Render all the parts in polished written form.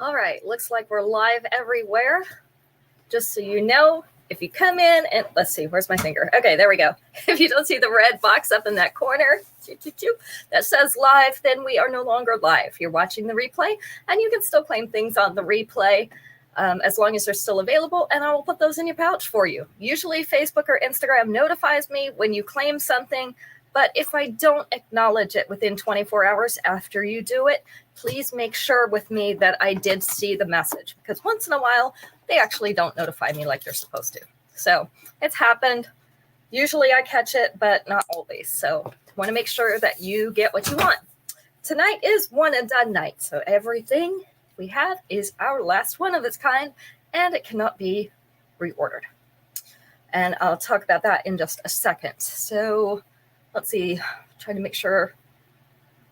All right, looks like we're live everywhere. Just so you know, if you come in and let's see, where's my finger? Okay, there we go. If you don't see the red box up in that corner that says live, then we are no longer live. You're watching the replay, and you can still claim things on the replay as long as they're still available, and I will put those in your pouch for you. Usually Facebook or Instagram notifies me when you claim something, but if I don't acknowledge it within 24 hours after you do it, please make sure with me that I did see the message, because once in a while, they actually don't notify me like they're supposed to. So it's happened. Usually I catch it, but not always. So want to make sure that you get what you want. Tonight is one and done night. So everything we have is our last one of its kind, and it cannot be reordered. And I'll talk about that in just a second. So let's see, trying to make sure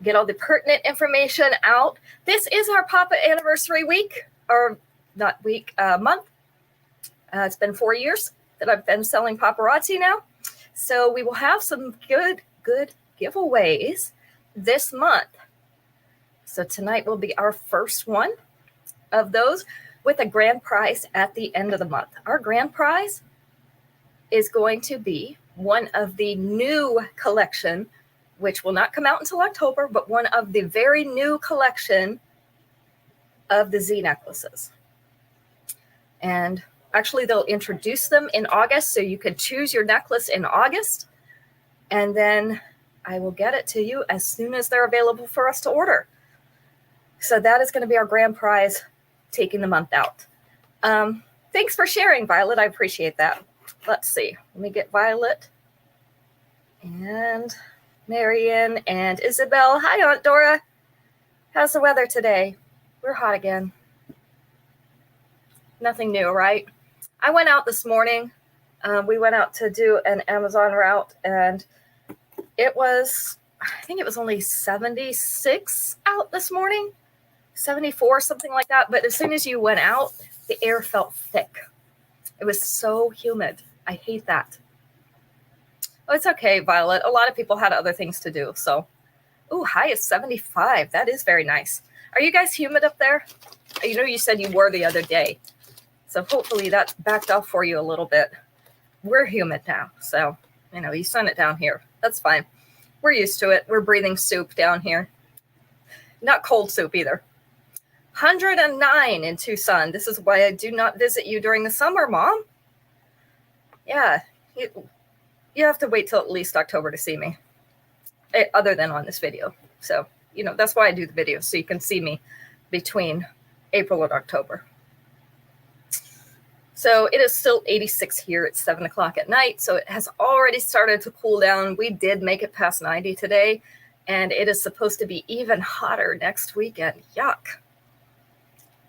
get all the pertinent information out. This is our Papa anniversary week, or not week, month. It's been 4 years that I've been selling paparazzi now. So we will have some good giveaways this month. So tonight will be our first one of those with a grand prize at the end of the month. Our grand prize is going to be one of the new collection, which will not come out until October, but one of the very new collection of the Z necklaces. And actually they'll introduce them in August, so you could choose your necklace in August, and then I will get it to you as soon as they're available for us to order. So that is going to be our grand prize, taking the month out. Thanks for sharing, Violet. I appreciate that. Let's see. Let me get Violet and Marion and Isabel. Hi, Aunt Dora. How's the weather today? We're hot again. Nothing new, right? I went out this morning. We went out to do an Amazon route, and it was, I think it was only 76 out this morning, 74, something like that. But as soon as you went out, the air felt thick. It was so humid. I hate that. Oh, it's okay, Violet. A lot of people had other things to do. So, ooh, high is 75. That is very nice. Are you guys humid up there? You know, you said you were the other day. So hopefully that's backed off for you a little bit. We're humid now. So, you know, you sent it down here. That's fine. We're used to it. We're breathing soup down here. Not cold soup either. 109 in Tucson. This is why I do not visit you during the summer, Mom. Yeah, you have to wait till at least October to see me, other than on this video. So, you know, that's why I do the video, so you can see me between April and October. So it is still 86 here. It's 7 o'clock at night, so it has already started to cool down. We did make it past 90 today, and it is supposed to be even hotter next weekend. Yuck.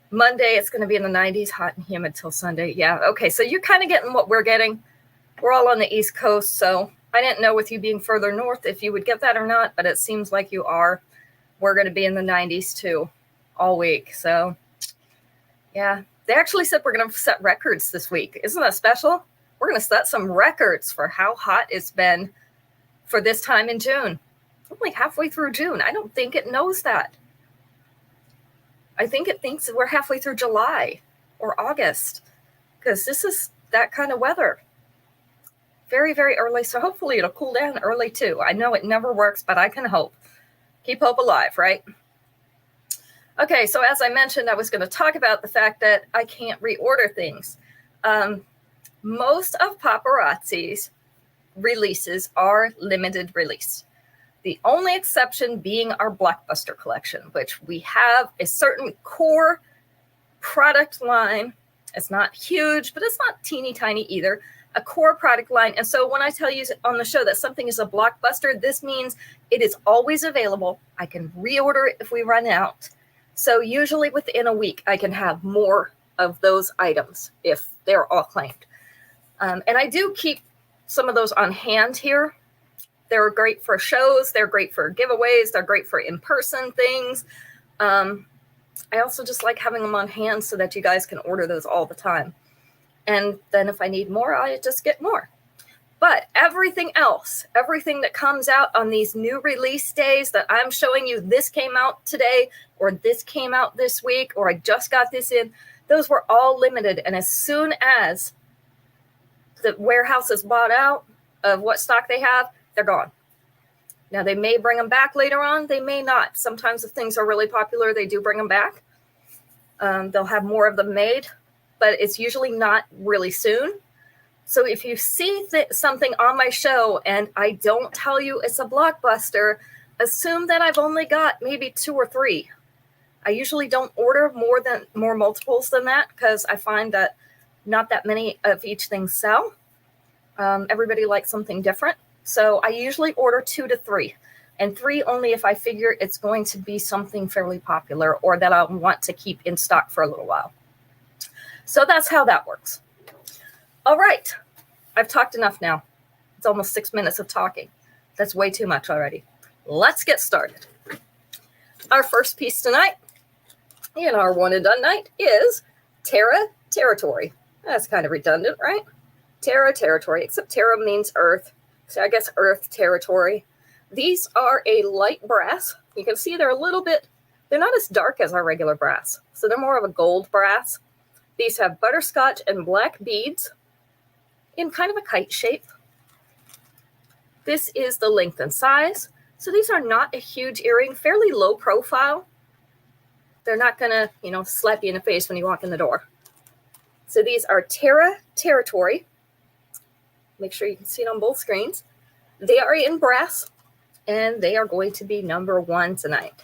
Monday, it's going to be in the 90s, hot and humid till Sunday. Yeah, okay, so you're kind of getting what we're getting. We're all on the East Coast, so I didn't know with you being further north if you would get that or not, but it seems like you are. We're going to be in the 90s too all week. So, yeah, they actually said we're going to set records this week. Isn't that special? We're going to set some records for how hot it's been for this time in June. Only halfway through June. I don't think it knows that. I think it thinks that we're halfway through July or August, because this is that kind of weather. Very, very early. So hopefully it'll cool down early too. I know it never works, but I can hope. Keep hope alive, right? Okay, so as I mentioned, I was going to talk about the fact that I can't reorder things. Most of paparazzi's releases are limited release. The only exception being our blockbuster collection, which we have a certain core product line. It's not huge, but it's not teeny tiny either. A core product line. And so when I tell you on the show that something is a blockbuster, this means it is always available. I can reorder it if we run out. So usually within a week, I can have more of those items if they're all claimed. And I do keep some of those on hand here. They're great for shows. They're great for giveaways. They're great for in-person things. I also just like having them on hand so that you guys can order those all the time. And then if I need more, I just get more. But everything else, everything that comes out on these new release days that I'm showing you, this came out today, or this came out this week, or I just got this in, those were all limited. And as soon as the warehouse is bought out of what stock they have, they're gone. Now, they may bring them back later on. They may not. Sometimes if things are really popular, they do bring them back. They'll have more of them made, but it's usually not really soon. So if you see something on my show and I don't tell you it's a blockbuster, assume that I've only got maybe 2 or 3. I usually don't order more multiples than that because I find that not that many of each thing sell. Everybody likes something different. So I usually order 2 to 3, and 3 only if I figure it's going to be something fairly popular or that I want to keep in stock for a little while. So that's how that works. All right, I've talked enough now. It's almost 6 minutes of talking. That's way too much already. Let's get started. Our first piece tonight in our one and done night is Terra Territory. That's kind of redundant, right? Terra Territory, except Terra means earth. So I guess earth territory. These are a light brass. You can see they're a little bit, they're not as dark as our regular brass. So they're more of a gold brass. These have butterscotch and black beads in kind of a kite shape. This is the length and size. So these are not a huge earring, fairly low profile. They're not gonna, slap you in the face when you walk in the door. So these are Terra Territory. Make sure you can see it on both screens. They are in brass, and they are going to be number 1 tonight.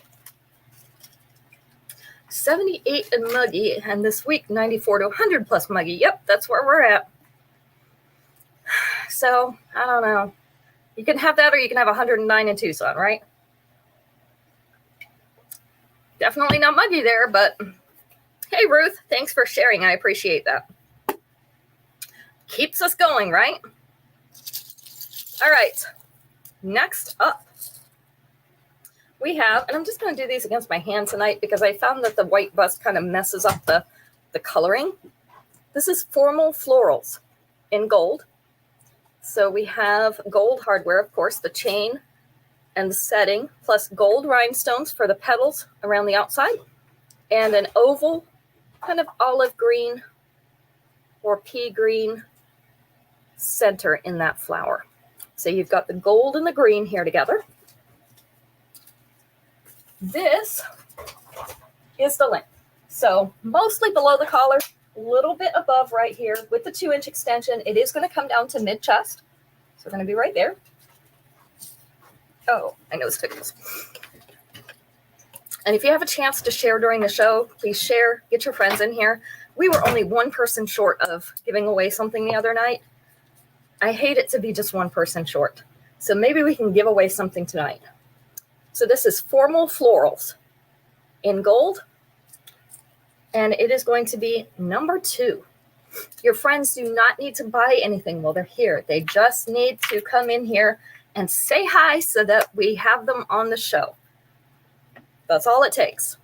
78 and muggy, and this week 94 to 100 plus muggy. Yep, that's where we're at. So, I don't know. You can have that or you can have 109 in Tucson, right? Definitely not muggy there, but hey, Ruth, thanks for sharing. I appreciate that. Keeps us going, right? All right, next up, we have, and I'm just going to do these against my hand tonight because I found that the white bust kind of messes up the coloring. This is Formal Florals in gold. So we have gold hardware, of course, the chain and the setting, plus gold rhinestones for the petals around the outside, and an oval kind of olive green or pea green center in that flower. So you've got the gold and the green here together. This is the length. So mostly below the collar, a little bit above right here with the 2-inch extension. It is going to come down to mid-chest. So we're going to be right there. Oh, my nose tickles. And if you have a chance to share during the show, please share. Get your friends in here. We were only one person short of giving away something the other night. I hate it to be just one person short. So maybe we can give away something tonight. So this is Formal Florals in gold. And it is going to be number 2. Your friends do not need to buy anything while they're here. They just need to come in here and say hi so that we have them on the show. That's all it takes.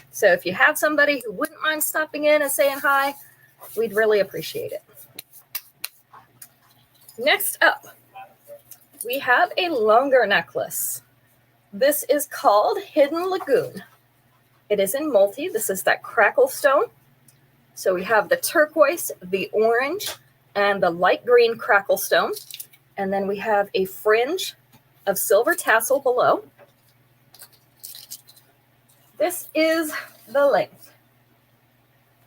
So if you have somebody who wouldn't mind stopping in and saying hi, we'd really appreciate it. Next up, we have a longer necklace. This is called Hidden Lagoon. It is in multi. This is that crackle stone. So we have the turquoise, the orange, and the light green crackle stone. And then we have a fringe of silver tassel below. This is the length.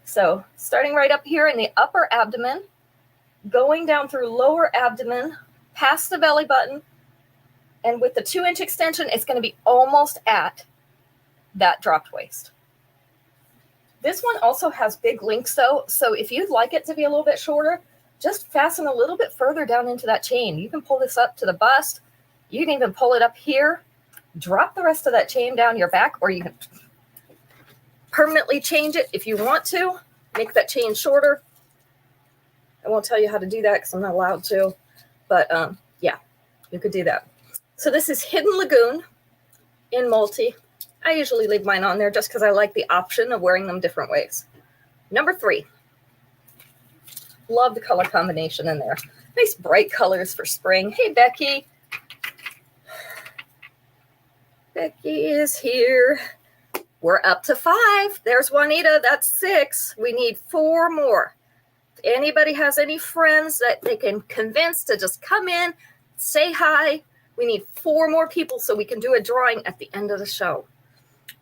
So starting right up here in the upper abdomen, going down through lower abdomen, past the belly button, and with the 2-inch extension, it's going to be almost at that dropped waist. This one also has big links though, so if you'd like it to be a little bit shorter, just fasten a little bit further down into that chain. You can pull this up to the bust. You can even pull it up here, drop the rest of that chain down your back, or you can permanently change it if you want to, make that chain shorter. I won't tell you how to do that because I'm not allowed to, but yeah, you could do that. So this is Hidden Lagoon in multi. I usually leave mine on there just because I like the option of wearing them different ways. Number 3. Love the color combination in there. Nice bright colors for spring. Hey, Becky. Becky is here. We're up to 5. There's Juanita. That's 6. We need 4 more. If anybody has any friends that they can convince to just come in, say hi. We need 4 more people so we can do a drawing at the end of the show.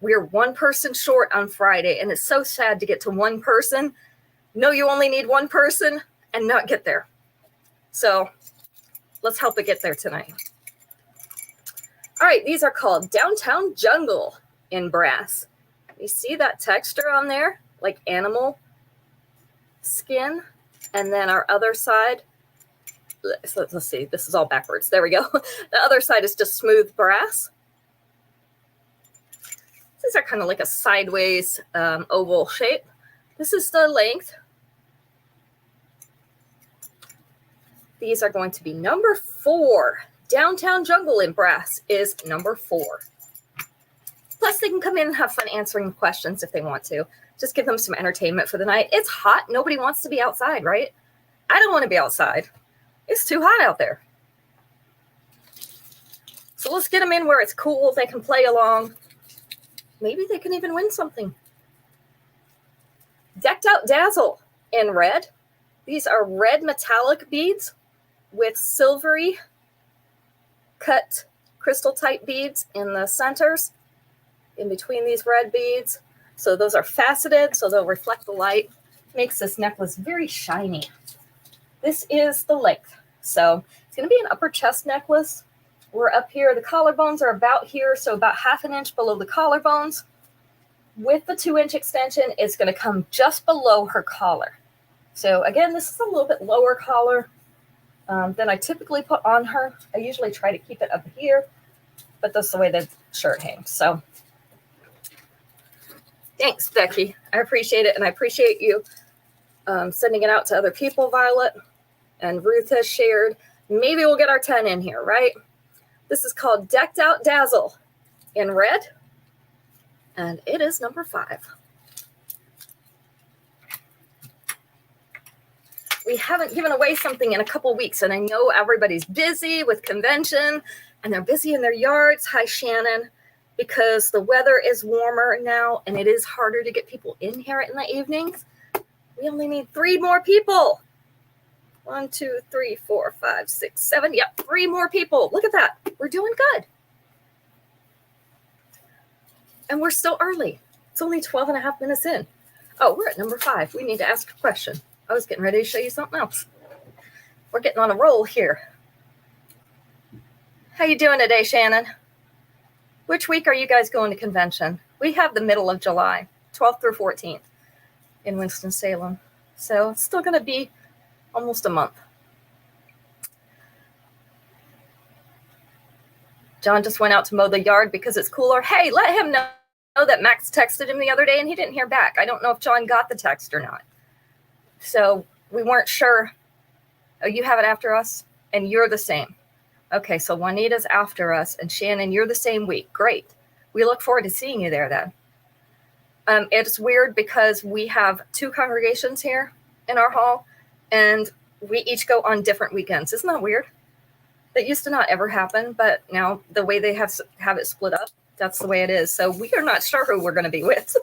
We're 1 person short on Friday, and it's so sad to get to 1 person. No, you only need 1 person and not get there. So let's help it get there tonight. All right, these are called Downtown Jungle in brass. You see that texture on there, like animal skin? And then our other side, let's see, this is all backwards. There we go. The other side is just smooth brass. These are kind of like a sideways oval shape. This is the length. These are going to be number 4. Downtown Jungle in brass is number 4. Plus, they can come in and have fun answering questions if they want to. Just give them some entertainment for the night. It's hot. Nobody wants to be outside, right? I don't want to be outside. It's too hot out there. So let's get them in where it's cool. They can play along. Maybe they can even win something. Decked Out Dazzle in red. These are red metallic beads with silvery cut crystal type beads in the centers in between these red beads. So those are faceted, so they'll reflect the light. Makes this necklace very shiny. This is the length. So it's going to be an upper chest necklace. We're up here. The collarbones are about here, so about ½ an inch below the collarbones. With the 2-inch extension, it's going to come just below her collar. So again, this is a little bit lower collar than I typically put on her. I usually try to keep it up here, but that's the way the shirt hangs. So thanks, Becky. I appreciate it, and I appreciate you sending it out to other people, Violet. And Ruth has shared. Maybe we'll get our 10 in here, right? This is called Decked Out Dazzle in red, and it is number 5. We haven't given away something in a couple weeks, and I know everybody's busy with convention, and they're busy in their yards. Hi, Shannon, because the weather is warmer now, and it is harder to get people in here in the evenings. We only need 3 more people. 1, 2, 3, 4, 5, 6, 7. Yep, 3 more people. Look at that. We're doing good. And we're still early. It's only 12 and a half minutes in. Oh, we're at number 5. We need to ask a question. I was getting ready to show you something else. We're getting on a roll here. How you doing today, Shannon? Which week are you guys going to convention? We have the middle of July, 12th through 14th in Winston-Salem. So it's still going to be almost a month. John just went out to mow the yard because it's cooler. Hey, let him know that Max texted him the other day and he didn't hear back. I don't know if John got the text or not. So we weren't sure. Oh, you have it after us and you're the same. Okay, so Juanita's after us and Shannon, you're the same week. Great. We look forward to seeing you there then. It's weird because we have 2 congregations here in our hall and we each go on different weekends. Isn't that weird? That used to not ever happen, but now the way they have it split up, that's the way it is. So we are not sure who we're going to be with.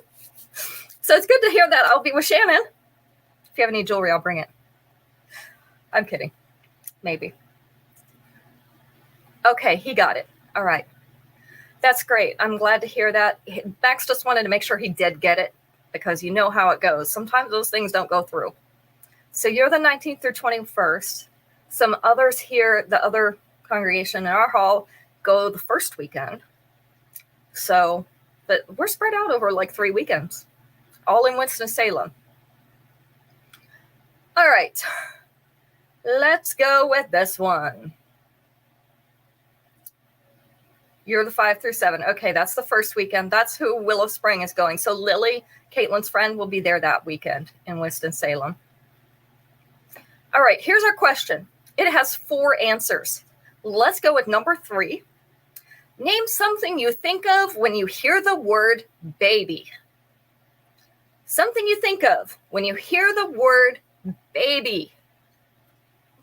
So it's good to hear that I'll be with Shannon. If you have any jewelry, I'll bring it. I'm kidding. Maybe. Okay, he got it. All right. That's great. I'm glad to hear that. Max just wanted to make sure he did get it because you know how it goes. Sometimes those things don't go through. So you're the 19th through 21st. Some others here, the other congregation in our hall, go the first weekend. So, but we're spread out over like 3 weekends, all in Winston-Salem. All right, let's go with this one. You're the 5 through 7. Okay, that's the first weekend. That's who Willow Spring is going. So Lily, Caitlin's friend, will be there that weekend in Winston-Salem. All right, here's our question. It has 4 answers. Let's go with number 3. Name something you think of when you hear the word baby. Something you think of when you hear the word baby.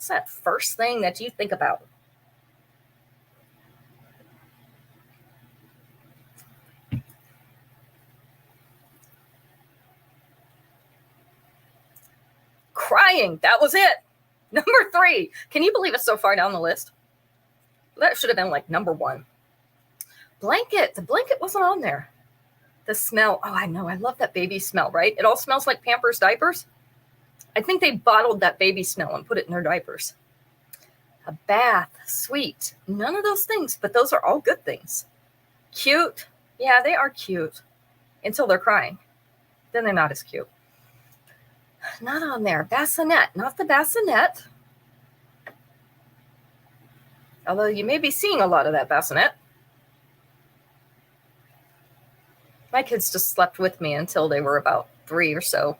What's that first thing that you think about? Crying. That was it. Number 3. Can you believe it's so far down the list? That should have been like number 1. Blanket. The blanket wasn't on there. The smell. Oh, I know. I love that baby smell, right? It all smells like Pampers diapers. I think they bottled that baby smell and put it in their diapers. A bath. Sweet. None of those things, but those are all good things. Cute. Yeah, they are cute until they're crying. Then they're not as cute. Not on there. Bassinet. Not the bassinet. Although you may be seeing a lot of that bassinet. My kids just slept with me until they were about 3 or so.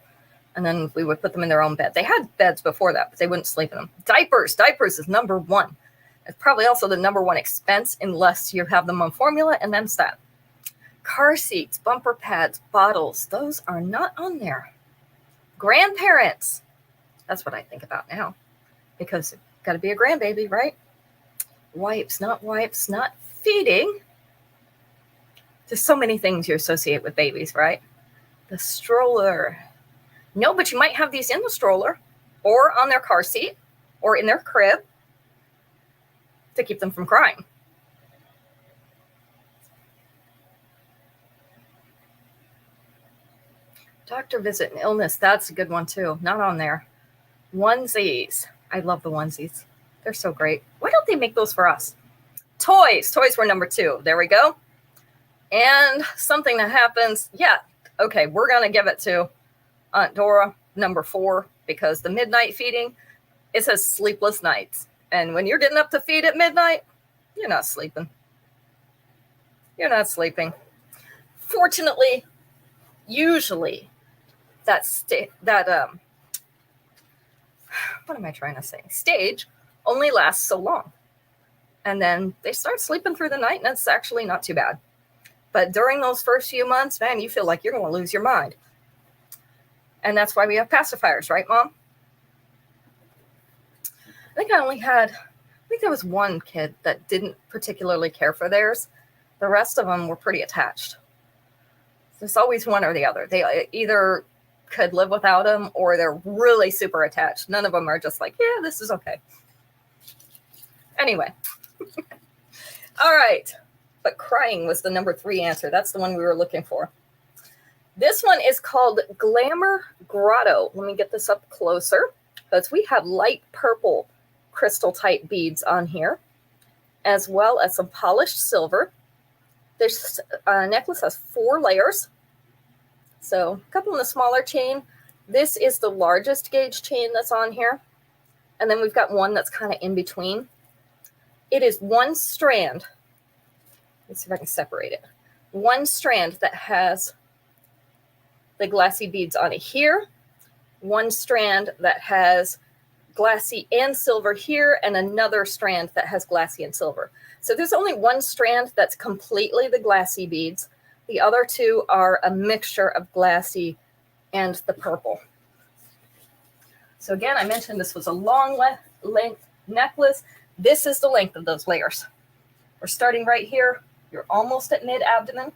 And then we would put them in their own bed. They had beds before that, but they wouldn't sleep in them. Diapers. Diapers is number 1. It's probably also the number 1 expense unless you have them on formula, and then that. Car seats, bumper pads, bottles. Those are not on there. Grandparents. That's what I think about now. Because it's got to be a grandbaby, right? Wipes, not feeding. There's so many things you associate with babies, right? The stroller. No, but you might have these in the stroller or on their car seat or in their crib to keep them from crying. Doctor visit and illness. That's a good one too. Not on there. Onesies. I love the onesies. They're so great. Why don't they make those for us? Toys. Toys were number 2. There we go. And something that happens. Yeah. Okay. We're going to give it to Aunt Dora, number 4, because the midnight feeding, it says sleepless nights. And when you're getting up to feed at midnight, you're not sleeping. You're not sleeping. Fortunately, usually what am I trying to say? Stage only lasts so long. And then they start sleeping through the night, and it's actually not too bad. But during those first few months, man, you feel like you're going to lose your mind. And that's why we have pacifiers, right, Mom? I think there was one kid that didn't particularly care for theirs. The rest of them were pretty attached. There's always one or the other. They either could live without them or they're really super attached. None of them are just like, yeah, this is okay. Anyway. All right. But crying was the number 3 answer. That's the one we were looking for. This one is called Glamour Grotto. Let me get this up closer. Because we have light purple crystal type beads on here, as well as some polished silver. This necklace has 4 layers. So a couple in the smaller chain. This is the largest gauge chain that's on here. And then we've got one that's kind of in between. It is one strand. Let's see if I can separate it. One strand that has the glassy beads on it here. One strand that has glassy and silver here, and another strand that has glassy and silver. So there's only one strand that's completely the glassy beads. The other 2 are a mixture of glassy and the purple. So again, I mentioned this was a long length necklace. This is the length of those layers. We're starting right here. You're almost at mid-abdomen.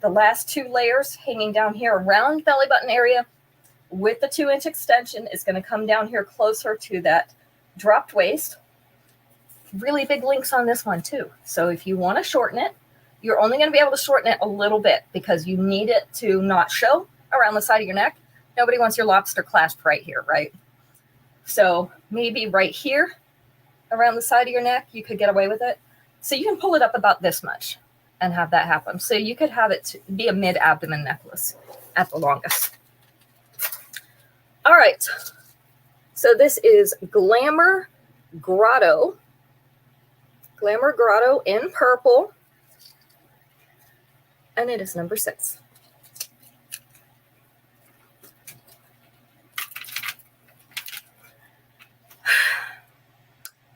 The last 2 layers hanging down here around belly button area with the 2-inch extension is going to come down here closer to that dropped waist. Really big links on this one too. So if you want to shorten it, you're only going to be able to shorten it a little bit because you need it to not show around the side of your neck. Nobody wants your lobster clasp right here, right? So maybe right here around the side of your neck, you could get away with it. So you can pull it up about this much and have that happen. So you could have it be a mid-abdomen necklace at the longest. All right. So this is Glamour Grotto. Glamour Grotto in purple. And it is number 6.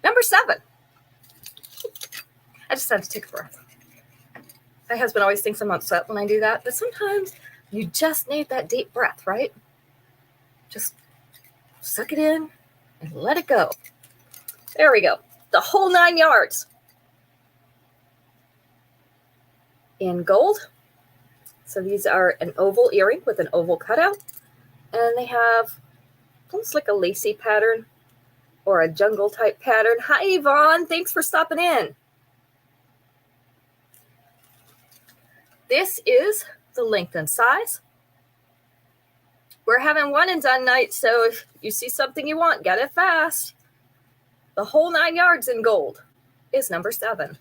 Number 7. I just had to take a breath. My husband always thinks I'm upset when I do that, but sometimes you just need that deep breath, right? Just suck it in, and let it go. There we go. The whole 9 yards. In gold. So these are an oval earring with an oval cutout. And they have almost like a lacy pattern or a jungle type pattern. Hi, Yvonne. Thanks for stopping in. This is the length and size. We're having one and done night, so if you see something you want, get it fast. The whole 9 yards in gold is number 7.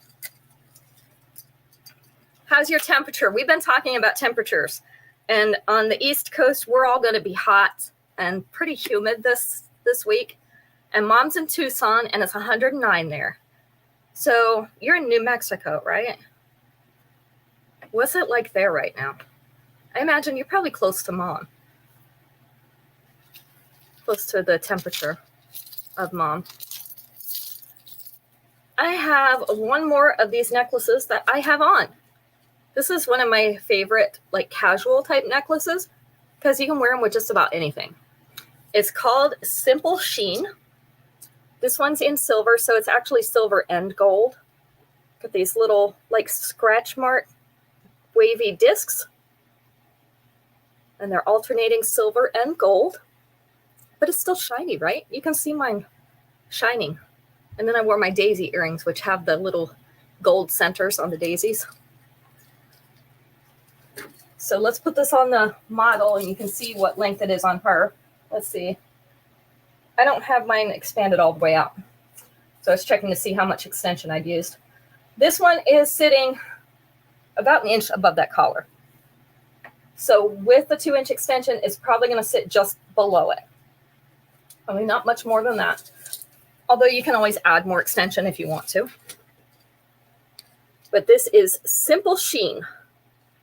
How's your temperature? We've been talking about temperatures. And on the East Coast, we're all going to be hot and pretty humid this week. And Mom's in Tucson, and it's 109 there. So you're in New Mexico, right? What's it like there right now? I imagine you're probably close to Mom. Close to the temperature of Mom. I have one more of these necklaces that I have on. This is one of my favorite, like, casual type necklaces because you can wear them with just about anything. It's called Simple Sheen. This one's in silver, so it's actually silver and gold. Got these little, like, scratch mark wavy discs. And they're alternating silver and gold. But it's still shiny, right? You can see mine shining. And then I wore my daisy earrings, which have the little gold centers on the daisies. So let's put this on the model, and you can see what length it is on her. Let's see. I don't have mine expanded all the way out. So I was checking to see how much extension I'd used. This one is sitting about an inch above that collar. So with the 2-inch extension, it's probably going to sit just below it. I mean, not much more than that. Although you can always add more extension if you want to. But this is Simple Sheen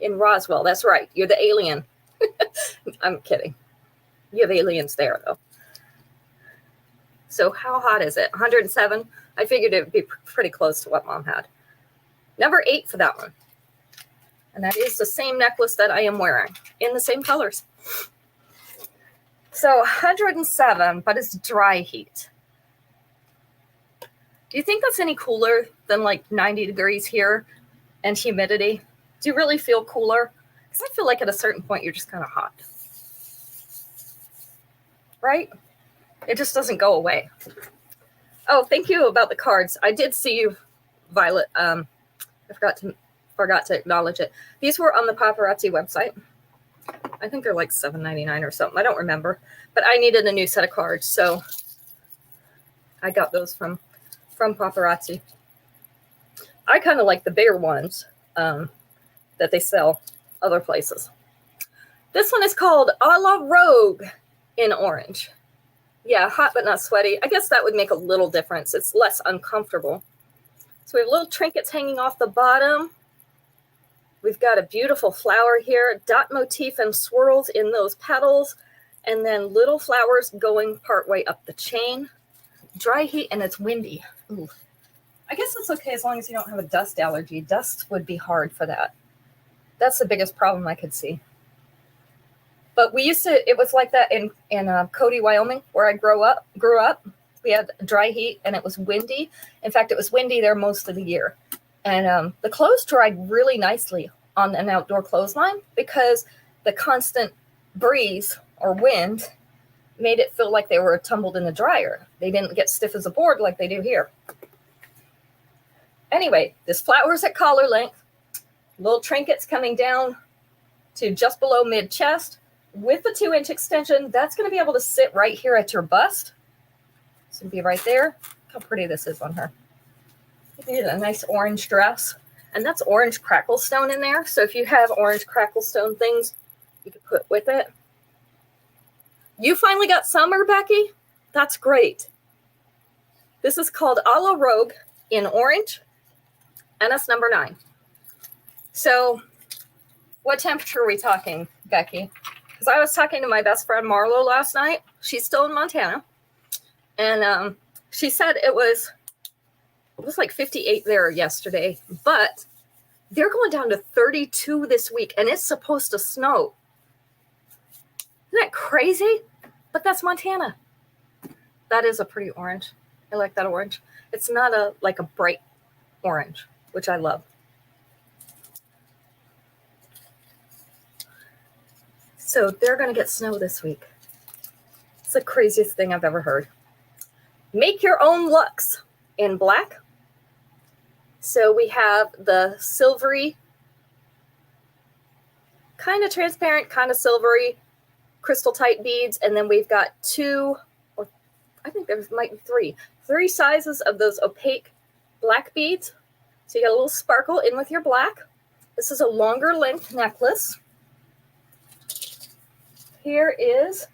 in Roswell. That's right. You're the alien. I'm kidding. You have aliens there, though. So how hot is it? 107? I figured it would be pretty close to what Mom had. Number 8 for that one. And that is the same necklace that I am wearing in the same colors. So 107, but it's dry heat. Do you think that's any cooler than like 90 degrees here and humidity? Do you really feel cooler? Because I feel like at a certain point you're just kind of hot. Right? It just doesn't go away. Oh, thank you about the cards. I did see you, Violet. I forgot to acknowledge it. These were on the Paparazzi website. I think they're like $7.99 or something. I don't remember. But I needed a new set of cards, so I got those from Paparazzi. I kind of like the bigger ones that they sell other places. This one is called A La Rogue in orange. Yeah, hot but not sweaty. I guess that would make a little difference. It's less uncomfortable. So we have little trinkets hanging off the bottom. We've got a beautiful flower here, dot motif and swirls in those petals, and then little flowers going partway up the chain. Dry heat, and it's windy. Ooh. I guess it's okay as long as you don't have a dust allergy. Dust would be hard for that. That's the biggest problem I could see. But it was like that in Cody, Wyoming, where I grew up. We had dry heat, and it was windy. In fact, it was windy there most of the year. And the clothes dried really nicely on an outdoor clothesline because the constant breeze or wind made it feel like they were tumbled in the dryer. They didn't get stiff as a board like they do here. Anyway, this flower's at collar length. Little trinkets coming down to just below mid-chest. With the 2-inch extension, that's going to be able to sit right here at your bust. It's going to be right there. Look how pretty this is on her. A nice orange dress. And that's orange crackle stone in there. So if you have orange crackle stone things, you could put with it. You finally got summer, Becky? That's great. This is called A La Rogue in orange. And that's number 9. So what temperature are we talking, Becky? Because I was talking to my best friend Marlo last night. She's still in Montana. And she said it was like 58 there yesterday, but they're going down to 32 this week, and it's supposed to snow. Isn't that crazy? But that's Montana. That is a pretty orange. I like that orange. It's not like a bright orange, which I love. So they're going to get snow this week. It's the craziest thing I've ever heard. Make your own looks in black. So we have the silvery, kind of transparent, kind of silvery, crystal tight beads. And then we've got two, or I think there might be three sizes of those opaque black beads. So you got a little sparkle in with your black. This is a longer length necklace. Here is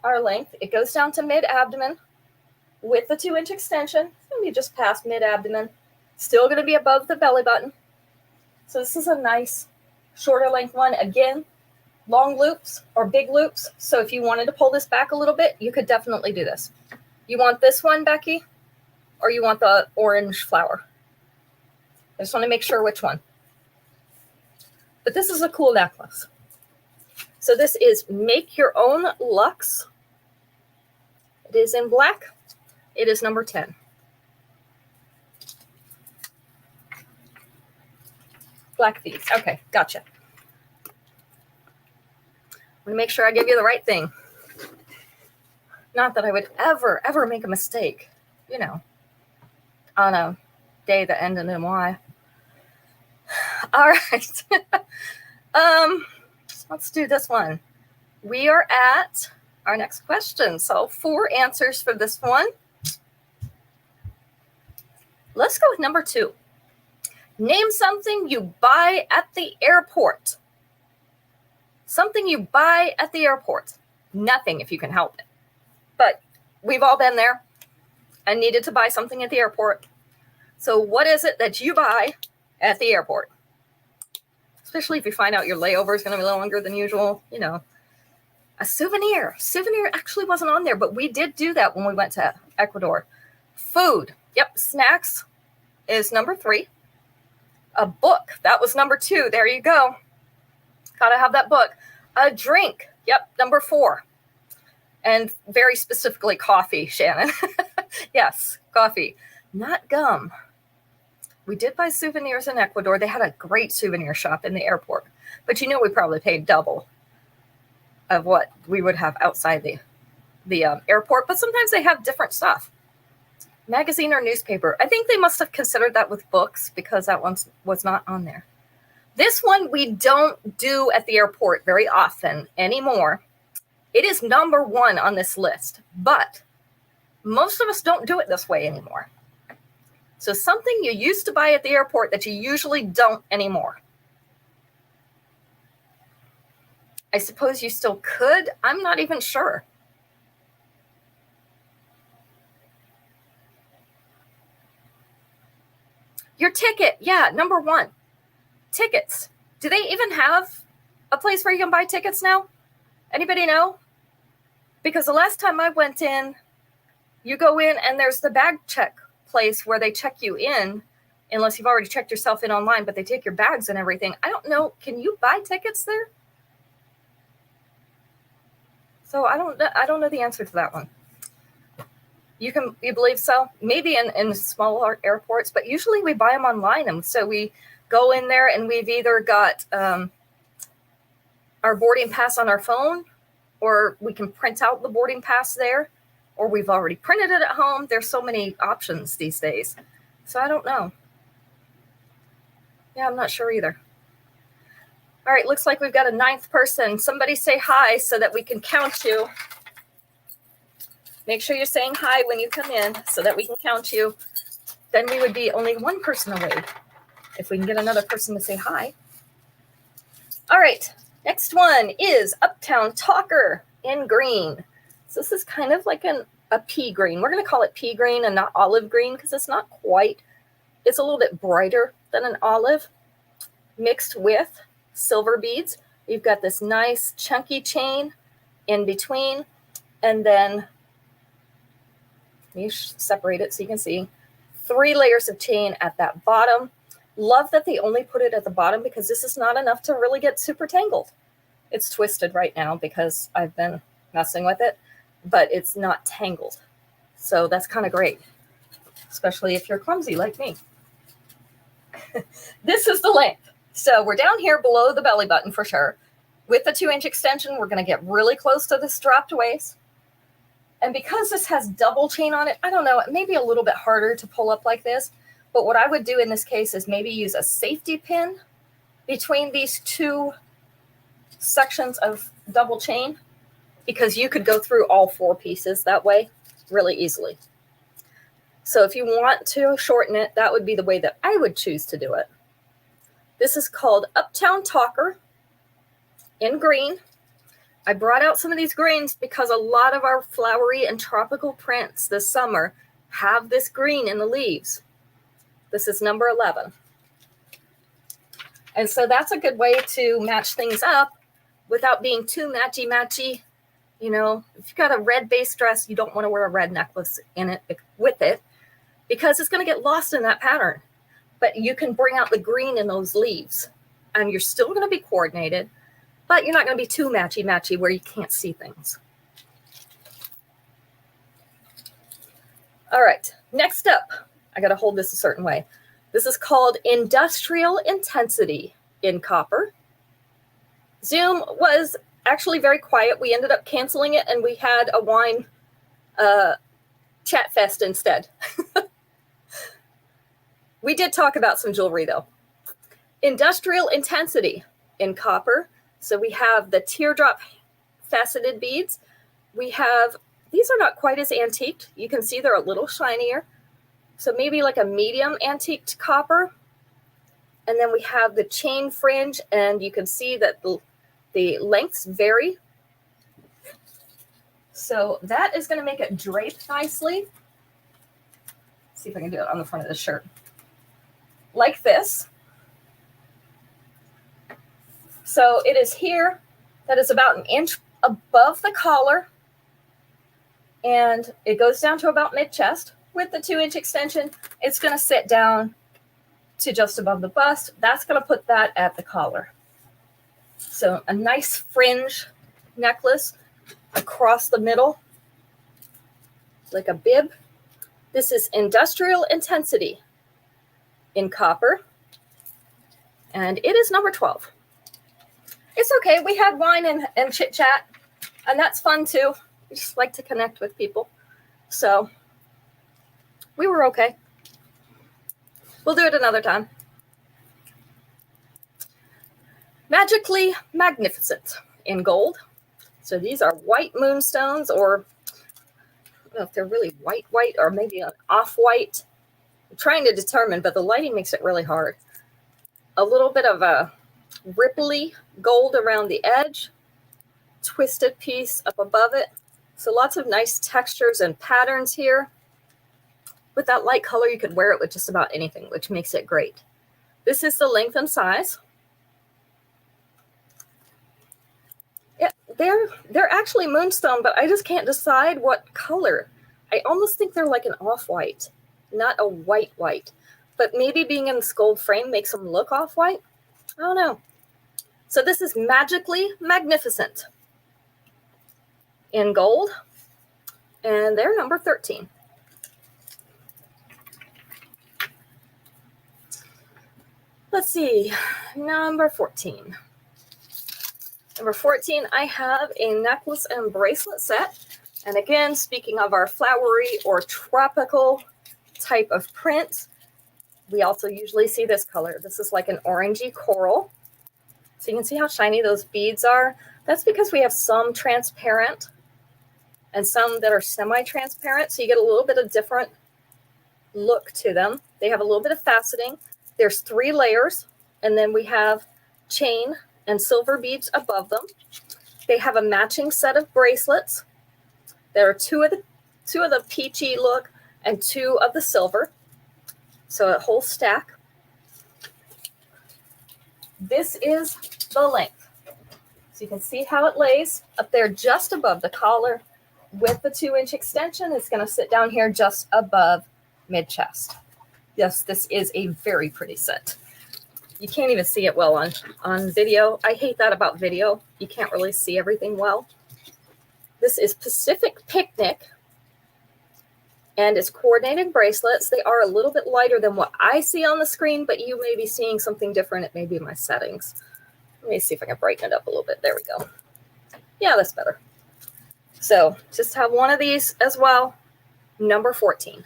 our length. It goes down to mid-abdomen with the 2-inch extension. It's going to be just past mid-abdomen. Still going to be above the belly button. So this is a nice shorter length one. Again, long loops or big loops. So if you wanted to pull this back a little bit, you could definitely do this. You want this one, Becky? Or you want the orange flower? I just want to make sure which one. But this is a cool necklace. So this is Make Your Own Luxe. It is in black. It is number 10. Black beads. Okay, gotcha. I'm going to make sure I give you the right thing. Not that I would ever make a mistake, you know, on a day that ended in Y. All right. Let's do this one. We are at our next question. So 4 answers for this one. Let's go with number 2. Name something you buy at the airport. Something you buy at the airport. Nothing if you can help it. But we've all been there and needed to buy something at the airport. So what is it that you buy at the airport? Especially if you find out your layover is going to be a little longer than usual, you know. A souvenir. Souvenir actually wasn't on there, but we did do that when we went to Ecuador. Food. Yep, snacks is number 3. A book. That was number 2. There you go. Gotta have that book. A drink. Yep, number 4. And very specifically coffee, Shannon. Yes, coffee. Not gum. We did buy souvenirs in Ecuador. They had a great souvenir shop in the airport. But you know we probably paid double of what we would have outside the airport. But sometimes they have different stuff. Magazine or newspaper. I think they must have considered that with books because that one was not on there. This one we don't do at the airport very often anymore. It is number 1 on this list, but most of us don't do it this way anymore. So something you used to buy at the airport that you usually don't anymore. I suppose you still could. I'm not even sure. Your ticket. Yeah, number 1. Tickets. Do they even have a place where you can buy tickets now? Anybody know? Because the last time I went in, you go in and there's the bag check place where they check you in, unless you've already checked yourself in online, but they take your bags and everything. I don't know. Can you buy tickets there? So I don't know the answer to that one. You believe so? Maybe in smaller airports, but usually we buy them online. And so we go in there and we've either got our boarding pass on our phone, or we can print out the boarding pass there, or we've already printed it at home. There's so many options these days. So I don't know. Yeah, I'm not sure either. All right, looks like we've got a 9th person. Somebody say hi so that we can count you. Make sure you're saying hi when you come in so that we can count you. Then we would be only 1 person away if we can get another person to say hi. All right, next one is Uptown Talker in green. So this is kind of like a pea green. We're going to call it pea green and not olive green because it's not quite. It's a little bit brighter than an olive, mixed with silver beads. You've got this nice chunky chain in between, and then you separate it so you can see 3 layers of chain at that bottom. Love that they only put it at the bottom because this is not enough to really get super tangled. It's twisted right now because I've been messing with it, but it's not tangled. So that's kind of great, especially if you're clumsy like me. This is the length. So we're down here below the belly button for sure. With the 2-inch extension, we're going to get really close to this dropped waist. And because this has double chain on it, I don't know, it may be a little bit harder to pull up like this. But what I would do in this case is maybe use a safety pin between these two sections of double chain, because you could go through all 4 pieces that way really easily. So if you want to shorten it, that would be the way that I would choose to do it. This is called Uptown Talker in green. I brought out some of these greens because a lot of our flowery and tropical prints this summer have this green in the leaves. This is number 11. And so that's a good way to match things up without being too matchy-matchy. You know, if you've got a red-based dress, you don't want to wear a red necklace in it with it because it's going to get lost in that pattern. But you can bring out the green in those leaves, and you're still going to be coordinated, but you're not going to be too matchy-matchy where you can't see things. All right, next up, I got to hold this a certain way. This is called Industrial Intensity in copper. Zoom was actually very quiet. We ended up canceling it, and we had a wine chat fest instead. We did talk about some jewelry, though. Industrial Intensity in copper. So we have the teardrop faceted beads. We have, these are not quite as antiqued. You can see they're a little shinier. So maybe like a medium antiqued copper. And then we have the chain fringe, and you can see that the lengths vary. So that is going to make it drape nicely. Let's see if I can do it on the front of the shirt. Like this. So it is here. That is about 1 inch above the collar. And it goes down to about mid-chest. With the 2-inch extension, it's going to sit down to just above the bust. That's going to put that at the collar. So a nice fringe necklace across the middle, like a bib. This is Industrial Intensity in copper, and it is number 12. It's okay. We had wine and chit chat, and that's fun too. We just like to connect with people. So we were okay. We'll do it another time. Magically Magnificent in gold. So these are white moonstones, or I don't know if they're really white or maybe an off-white. I'm trying to determine, but the lighting makes it really hard. A little bit of a ripply gold around the edge, twisted piece up above it. So lots of nice textures and patterns here. With that light color, you could wear it with just about anything, which makes it great. This is the length and size. Yeah, they're actually moonstone, but I just can't decide what color. I almost think they're like an off-white, not a white. But maybe being in this gold frame makes them look off-white. I don't know. So this is Magically Magnificent in gold, and they're number 13. Let's see, number 14. Number 14, I have a necklace and bracelet set. And again, speaking of our flowery or tropical type of print, we also usually see this color. This is like an orangey coral. So you can see how shiny those beads are. That's because we have some transparent and some that are semi-transparent. So you get a little bit of different look to them. They have a little bit of faceting. There's 3 layers, and then we have chain and silver beads above them. They have a matching set of bracelets. There are two of the peachy look and 2 of the silver. So a whole stack. This is the length. So you can see how it lays up there just above the collar. With the 2-inch extension, it's going to sit down here just above mid-chest. Yes, this is a very pretty set. You can't even see it well on video. I hate that about video. You can't really see everything well. This is Pacific Picnic And it's coordinated bracelets. They are a little bit lighter than what I see on the screen, but you may be seeing something different. It may be my settings. Let me see if I can brighten it up a little bit. There we go. Yeah, that's better. So just have one of these as well. Number 14.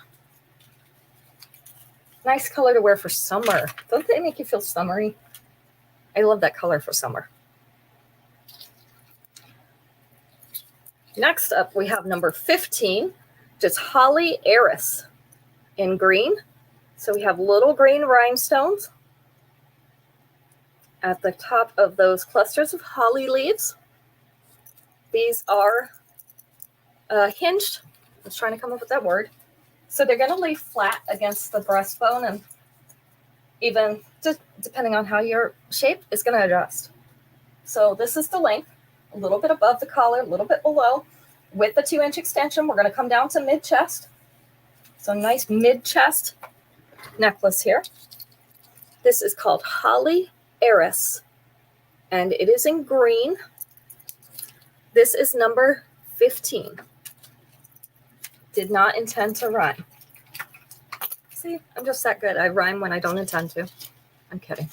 Nice color to wear for summer. Don't they make you feel summery? I love that color for summer. Next up, we have number 15, just Holly Heiress in green. So we have little green rhinestones at the top of those clusters of holly leaves. These are hinged. I was trying to come up with that word. So they're going to lay flat against the breastbone, and even just depending on how your shape is going to adjust. So this is the length, a little bit above the collar, a little bit below. With the 2-inch extension, we're going to come down to mid-chest. So nice mid-chest necklace here. This is called Holly Heiress, and it is in green. This is number 15. Did not intend to rhyme. See, I'm just that good. I rhyme when I don't intend to. I'm kidding.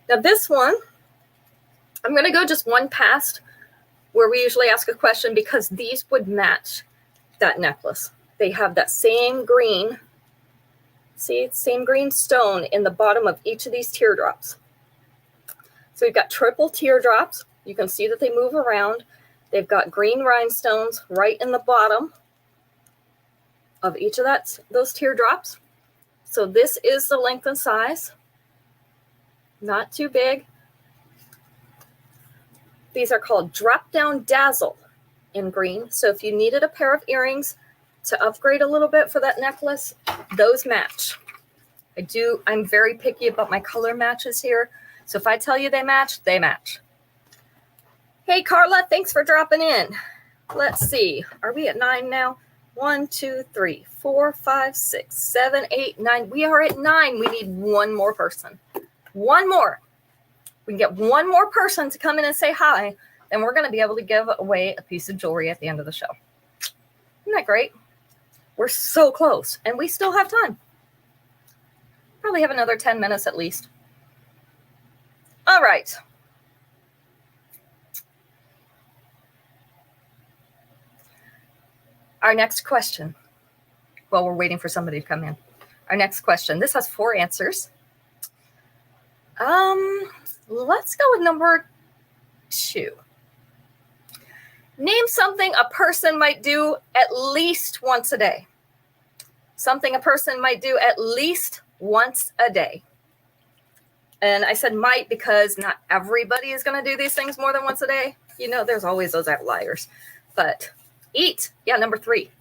Now this one, I'm going to go just one past where we usually ask a question, because these would match that necklace. They have that same green, see, same green stone in the bottom of each of these teardrops. So we've got triple teardrops. You can see that they move around. They've got green rhinestones right in the bottom of each of those teardrops. So this is the length and size. Not too big. These are called Drop Down Dazzle in green. So if you needed a pair of earrings to upgrade a little bit for that necklace, those match. I'm very picky about my color matches here. So if I tell you they match, they match. Hey, Carla, thanks for dropping in. Let's see. Are we at 9 now? 1, 2, 3, 4, 5, 6, 7, 8, 9. We are at 9. We need one more person. One more. We can get one more person to come in and say hi, then we're going to be able to give away a piece of jewelry at the end of the show. Isn't that great? We're so close, and we still have time. Probably have another 10 minutes at least. All right. Our next question. Well, we're waiting for somebody to come in. Our next question. This has 4 answers. Let's go with number 2. Name something a person might do at least once a day. Something a person might do at least once a day. And I said might because not everybody is going to do these things more than once a day. You know, there's always those outliers. But eat. Yeah, number 3.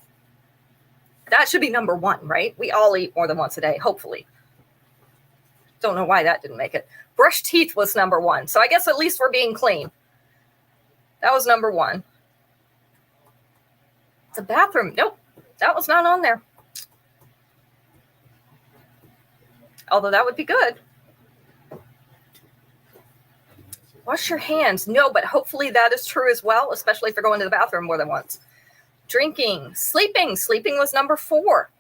That should be number 1, right? We all eat more than once a day, hopefully. Don't know why that didn't make it. Brush teeth was number 1. So I guess at least we're being clean. That was number 1. The bathroom. Nope. That was not on there. Although that would be good. Wash your hands. No, but hopefully that is true as well, especially if you're going to the bathroom more than once. Drinking. Sleeping. Sleeping was number 4.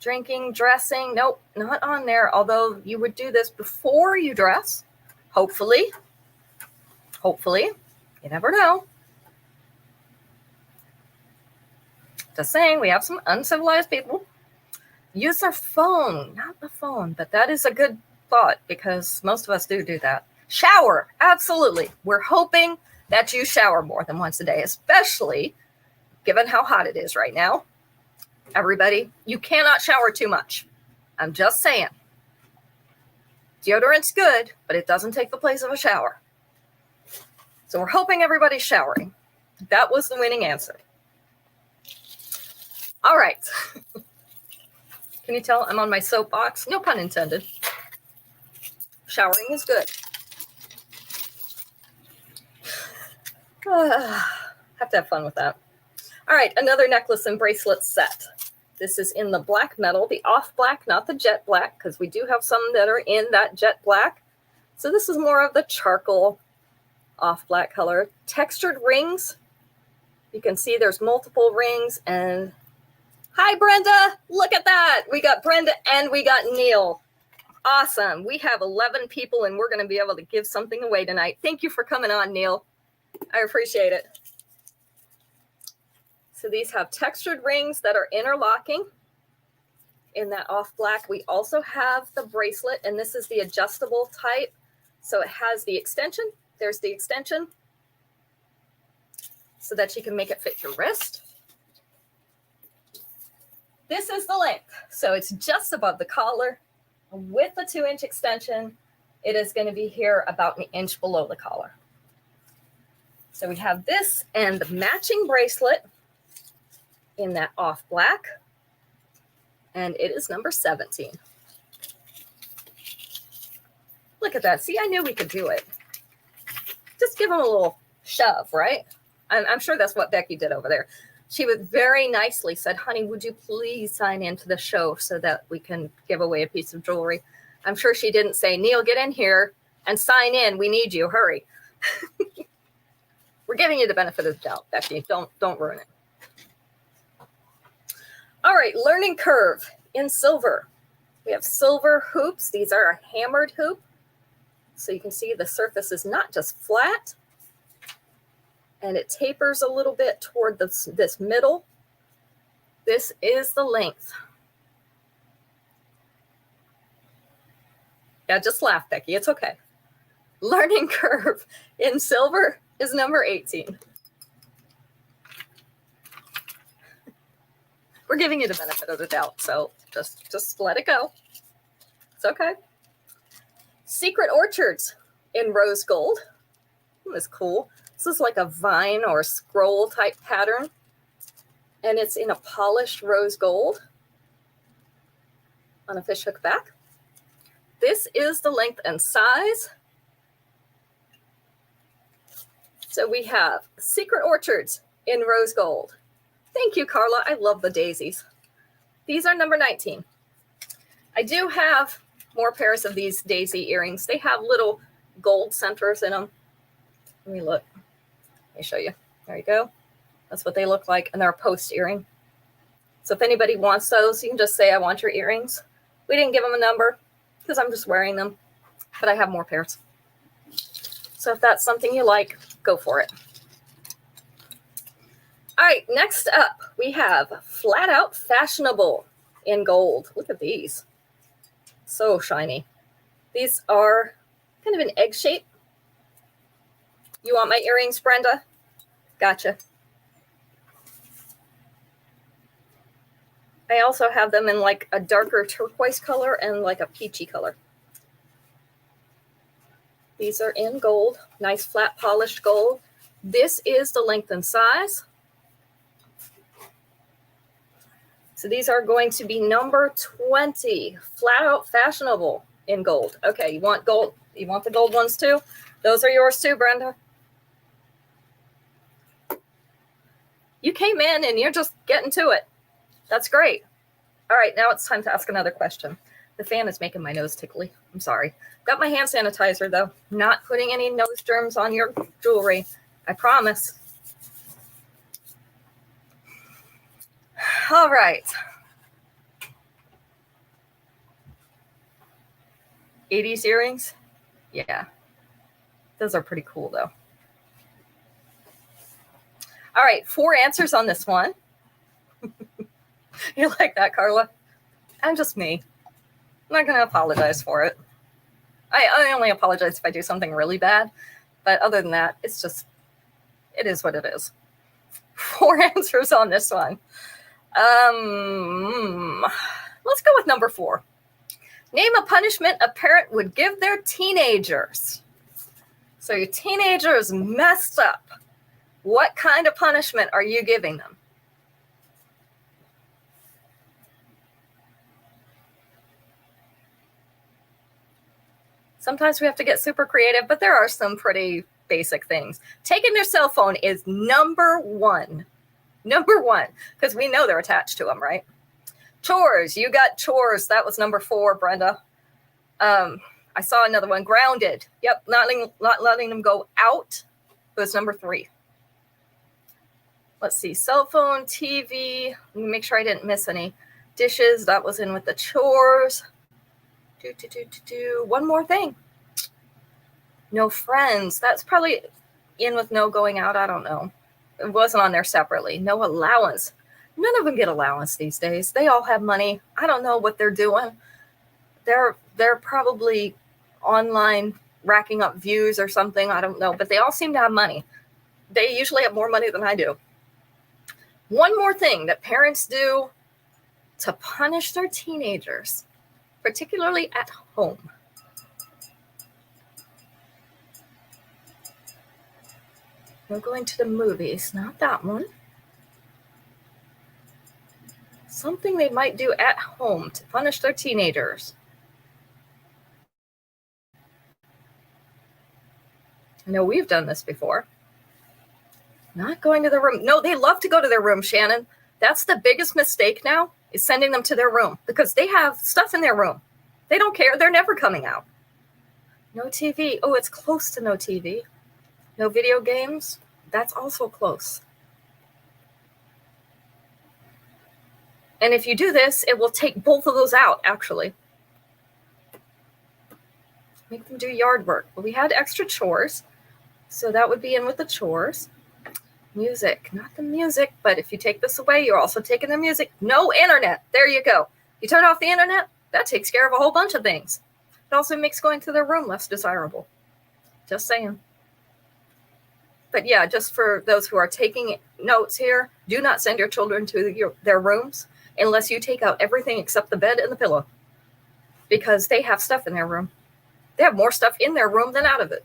Drinking, dressing, nope, not on there. Although you would do this before you dress, hopefully. Hopefully, you never know. Just saying, we have some uncivilized people. Use their phone, not the phone, but that is a good thought because most of us do that. Shower, absolutely. We're hoping that you shower more than once a day, especially given how hot it is right now. Everybody, you cannot shower too much. I'm just saying. Deodorant's good, but it doesn't take the place of a shower. So we're hoping everybody's showering. That was the winning answer. All right. Can you tell I'm on my soapbox? No pun intended. Showering is good. Have to have fun with that. All right, another necklace and bracelet set. This is in the black metal, the off black, not the jet black, because we do have some that are in that jet black. So this is more of the charcoal off black color. Textured rings. You can see there's multiple rings, and Hi, Brenda. Look at that. We got Brenda and we got Neil. Awesome. We have 11 people and we're going to be able to give something away tonight. Thank you for coming on, Neil. I appreciate it. So these have textured rings that are interlocking in that off black. We also have the bracelet, and this is the adjustable type. So it has the extension. There's the extension so that you can make it fit your wrist. This is the length. So it's just above the collar with the 2-inch extension. It is going to be here about an inch below the collar. So we have this and the matching bracelet in that off black, and it is number 17. Look at that. See, I knew we could do it. Just give them a little shove, right? I'm sure that's what Becky did over there. She would very nicely said, honey, would you please sign into the show so that we can give away a piece of jewelry? I'm sure she didn't say, Neil, get in here and sign in. We need you. Hurry. We're giving you the benefit of the doubt, Becky. Don't ruin it. All right, learning curve in silver. We have silver hoops. These are a hammered hoop. So you can see the surface is not just flat, and it tapers a little bit toward this middle. This is the length. Yeah, just laugh, Becky. It's okay. Learning curve in silver is number 18. We're giving you the benefit of the doubt, so just let it go. It's okay. Secret Orchards in rose gold. That's cool. This is like a vine or scroll type pattern, and it's in a polished rose gold on a fishhook back. This is the length and size. So we have Secret Orchards in rose gold. Thank you, Carla. I love the daisies. These are number 19. I do have more pairs of these daisy earrings. They have little gold centers in them. Let me look. Let me show you. There you go. That's what they look like. And they're a post earring. So if anybody wants those, you can just say, I want your earrings. We didn't give them a number because I'm just wearing them. But I have more pairs. So if that's something you like, go for it. All right, next up, we have Flat Out Fashionable in gold. Look at these. So shiny. These are kind of an egg shape. You want my earrings, Brenda? Gotcha. I also have them in like a darker turquoise color and like a peachy color. These are in gold, nice flat polished gold. This is the length and size. So these are going to be number 20, Flat Out Fashionable in gold. Okay, you want gold? You want the gold ones too? Those are yours too, Brenda. You came in and you're just getting to it. That's great. All right, now it's time to ask another question. The fan is making my nose tickly. I'm sorry. Got my hand sanitizer though. Not putting any nose germs on your jewelry. I promise. All right. 80s earrings? Yeah. Those are pretty cool though. All right, 4 answers on this one. You like that, Carla? I'm just me. I'm not going to apologize for it. I only apologize if I do something really bad. But other than that, it is what it is. 4 answers on this one. Let's go with number 4. Name a punishment a parent would give their teenagers. So your teenager is messed up. What kind of punishment are you giving them? Sometimes we have to get super creative, but there are some pretty basic things. Taking their cell phone is number 1. Number 1, because we know they're attached to them, right? Chores, you got chores. That was number 4, Brenda. I saw another one, grounded. Yep, not letting them go out was number 3. Let's see, cell phone, TV. Let me make sure I didn't miss any. Dishes, that was in with the chores. One more thing. No friends. That's probably in with no going out. I don't know. It wasn't on there separately. No allowance. None of them get allowance these days. They all have money. I don't know what they're doing. They're probably online racking up views or something. I don't know. But they all seem to have money. They usually have more money than I do. One more thing that parents do to punish their teenagers, particularly at home. No going to the movies, not that one. Something they might do at home to punish their teenagers. I know we've done this before. Not going to the room. No, they love to go to their room, Shannon. That's the biggest mistake now, is sending them to their room because they have stuff in their room. They don't care. They're never coming out. No TV. Oh, it's close to no TV. No video games. That's also close. And if you do this, it will take both of those out, actually. Make them do yard work. Well, we had extra chores, so that would be in with the chores. Music, not the music, but if you take this away, you're also taking the music. No internet. There you go. You turn off the internet, that takes care of a whole bunch of things. It also makes going to their room less desirable. Just saying. But yeah, just for those who are taking notes here, do not send your children to their rooms unless you take out everything except the bed and the pillow, because they have stuff in their room. They have more stuff in their room than out of it.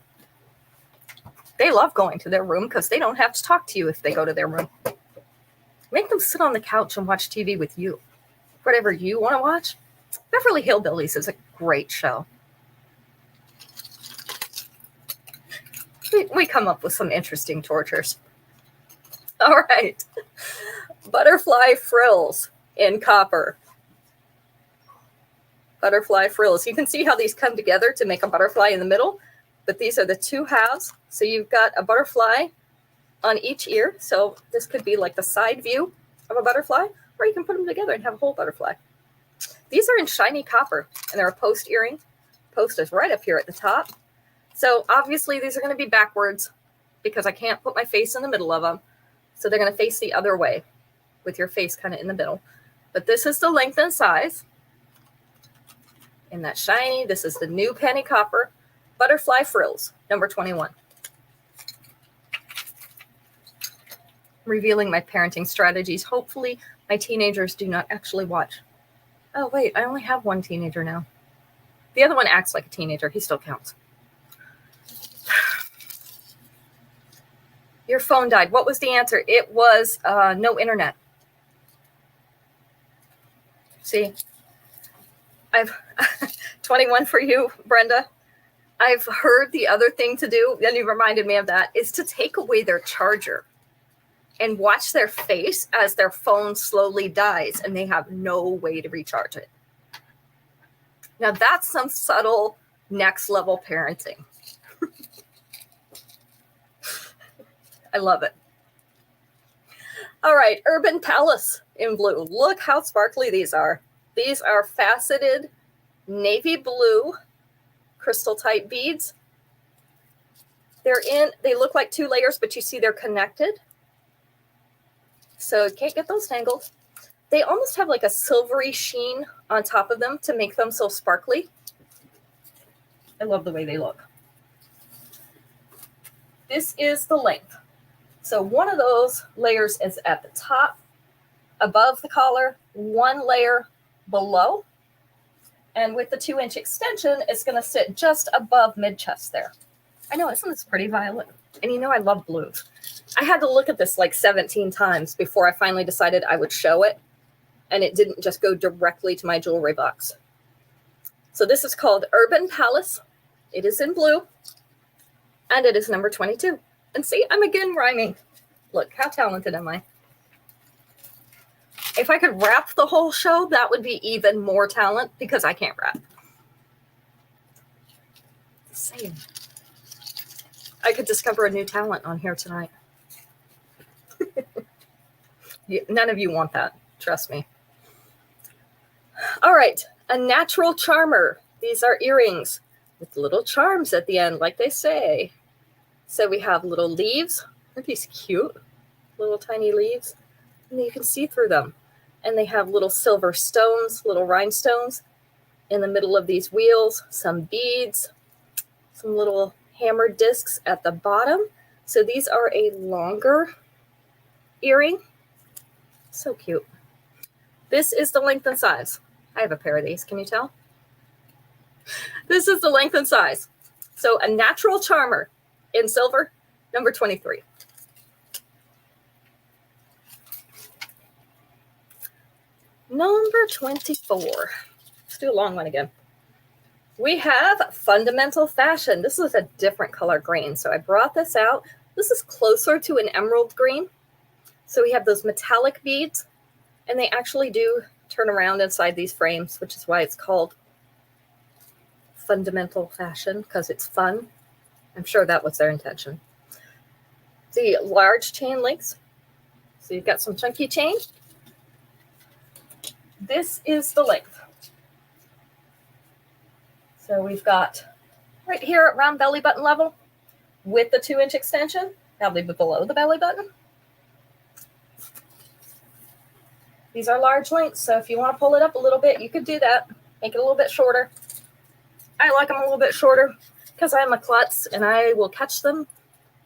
They love going to their room because they don't have to talk to you if they go to their room. Make them sit on the couch and watch TV with you. Whatever you want to watch. Beverly Hillbillies is a great show. We come up with some interesting tortures. All right. Butterfly frills in copper. Butterfly frills. You can see how these come together to make a butterfly in the middle, but these are the two halves. So you've got a butterfly on each ear. So this could be like the side view of a butterfly, or you can put them together and have a whole butterfly. These are in shiny copper, and they're a post earring. Post is right up here at the top. So obviously these are going to be backwards because I can't put my face in the middle of them. So they're going to face the other way with your face kind of in the middle. But this is the length and size. In that shiny, this is the new penny copper. Butterfly frills, number 21. Revealing my parenting strategies. Hopefully my teenagers do not actually watch. Oh, wait, I only have one teenager now. The other one acts like a teenager. He still counts. Your phone died. What was the answer? It was no internet. See, I've 21 for you, Brenda. I've heard the other thing to do, and you reminded me of that, is to take away their charger and watch their face as their phone slowly dies and they have no way to recharge it. Now that's some subtle next level parenting. I love it. All right, Urban Palace in blue. Look how sparkly these are. These are faceted navy blue crystal type beads. They look like 2 layers, but you see they're connected. So you can't get those tangled. They almost have like a silvery sheen on top of them to make them so sparkly. I love the way they look. This is the length. So one of those layers is at the top, above the collar, 1 layer below. And with the 2-inch extension, it's going to sit just above mid-chest there. I know, isn't this pretty, Violet? And you know I love blue. I had to look at this like 17 times before I finally decided I would show it. And it didn't just go directly to my jewelry box. So this is called Urban Palace. It is in blue. And it is number 22. And see, I'm again rhyming. Look, how talented am I? If I could rap the whole show, that would be even more talent because I can't rap. Just saying. I could discover a new talent on here tonight. None of you want that. Trust me. All right. A natural charmer. These are earrings with little charms at the end, like they say. So we have little leaves. Aren't these cute? Little tiny leaves. And you can see through them. And they have little silver stones, little rhinestones in the middle of these wheels, some beads, some little hammered discs at the bottom. So these are a longer earring. So cute. This is the length and size. I have a pair of these. Can you tell? This is the length and size. So a natural charmer in silver, number 23. Number 24. Let's do a long one again. We have fundamental fashion. This is a different color green. So I brought this out. This is closer to an emerald green. So we have those metallic beads, and they actually do turn around inside these frames, which is why it's called fundamental fashion, because it's fun. I'm sure that was their intention. The large chain links. So you've got some chunky chain. This is the length. So we've got right here at round belly button level with the 2-inch extension, probably below the belly button. These are large lengths, so if you want to pull it up a little bit, you could do that. Make it a little bit shorter. I like them a little bit shorter because I'm a klutz and I will catch them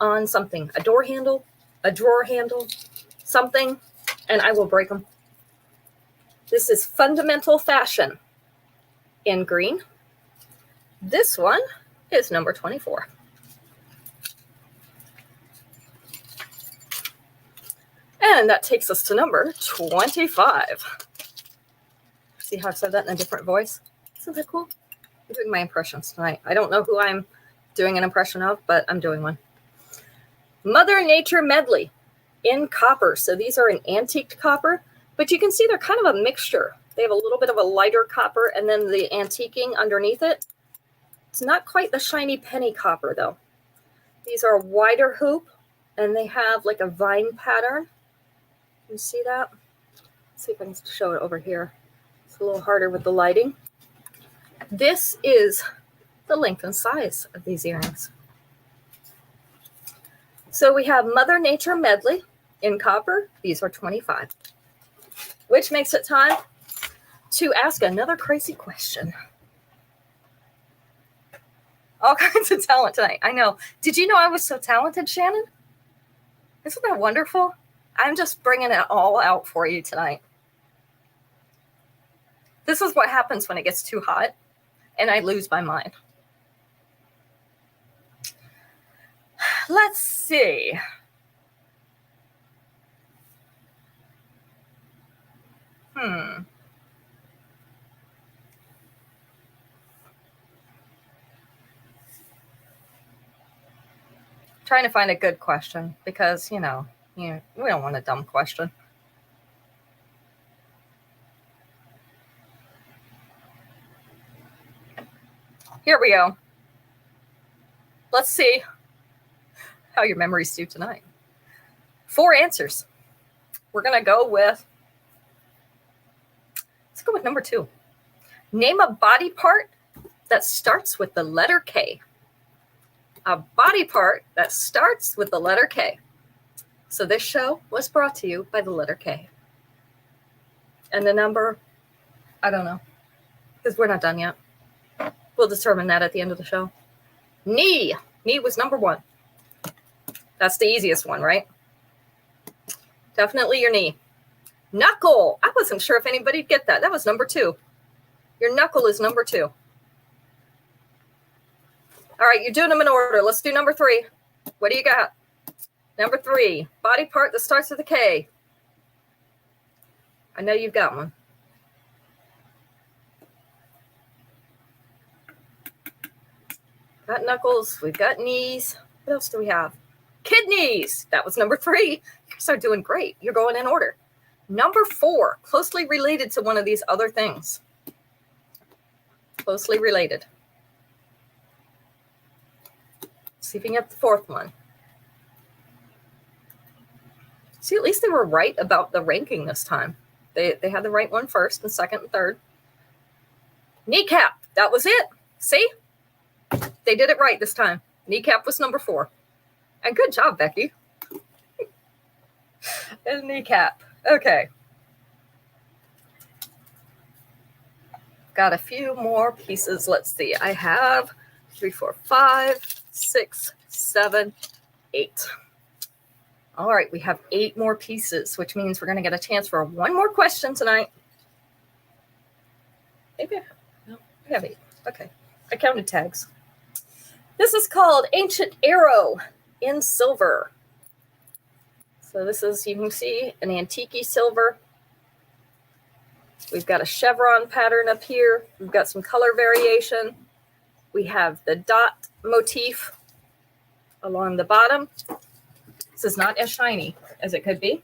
on something, a door handle, a drawer handle, something, and I will break them. This is fundamental fashion in green. This one is number 24. And that takes us to number 25. See how I said that in a different voice? Isn't that cool? I'm doing my impressions tonight. I don't know who I'm doing an impression of, but I'm doing one. Mother Nature Medley in copper. So these are an antiqued copper, but you can see they're kind of a mixture. They have a little bit of a lighter copper and then the antiquing underneath it. It's not quite the shiny penny copper though. These are a wider hoop and they have like a vine pattern. You see that? Let's see if I can show it over here. It's a little harder with the lighting. This is the length and size of these earrings. So we have Mother Nature Medley in copper. These are 25, which makes it time to ask another crazy question. All kinds of talent tonight. I know. Did you know I was so talented, Shannon? Isn't that wonderful? I'm just bringing it all out for you tonight. This is what happens when it gets too hot and I lose my mind. Let's see. Trying to find a good question because, we don't want a dumb question. Here we go. Let's see how your memories do tonight. 4 answers. We're going to go with, let's go with number 2. Name a body part that starts with the letter K. A body part that starts with the letter K. So this show was brought to you by the letter K. And the number, I don't know, because we're not done yet. We'll determine that at the end of the show. Knee. Knee was number 1. That's the easiest one, right? Definitely your knee. Knuckle. I wasn't sure if anybody'd get that. That was number 2. Your knuckle is number 2. All right, you're doing them in order. Let's do number 3. What do you got? Number 3, body part that starts with a K. I know you've got one. Got knuckles. We've got knees. What else do we have? Kidneys. That was number 3. You guys are doing great. You're going in order. Number 4, closely related to one of these other things. Closely related. See if you can get the 4th one. See, at least they were right about the ranking this time. They had the right one first and second and third. Kneecap, that was it. See? They did it right this time. Kneecap was number 4. And good job, Becky. And kneecap. Okay. Got a few more pieces. Let's see. I have 3, 4, 5, 6, 7, 8. All right, we have 8 more pieces, which means we're going to get a chance for one more question tonight. Maybe no, we have 8. Okay, I counted tags. This is called Ancient Arrow in silver. So this is, you can see, an antique silver. We've got a chevron pattern up here. We've got some color variation. We have the dot motif along the bottom. This is not as shiny as it could be.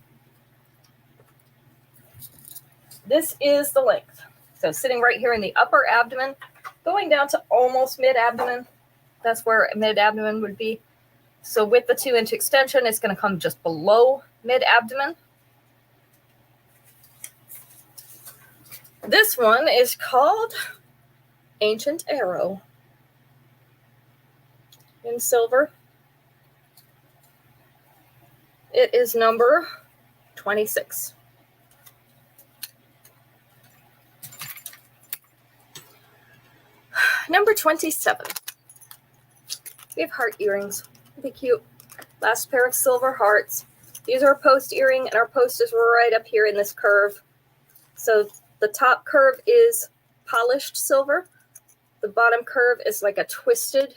This is the length. So sitting right here in the upper abdomen, going down to almost mid-abdomen. That's where mid-abdomen would be. So with the 2-inch extension, it's going to come just below mid-abdomen. This one is called Ancient Arrow in silver. It is number 26. Number 27. We have heart earrings. Be cute. Last pair of silver hearts. These are a post earring, and our post is right up here in this curve. So the top curve is polished silver. The bottom curve is like a twisted.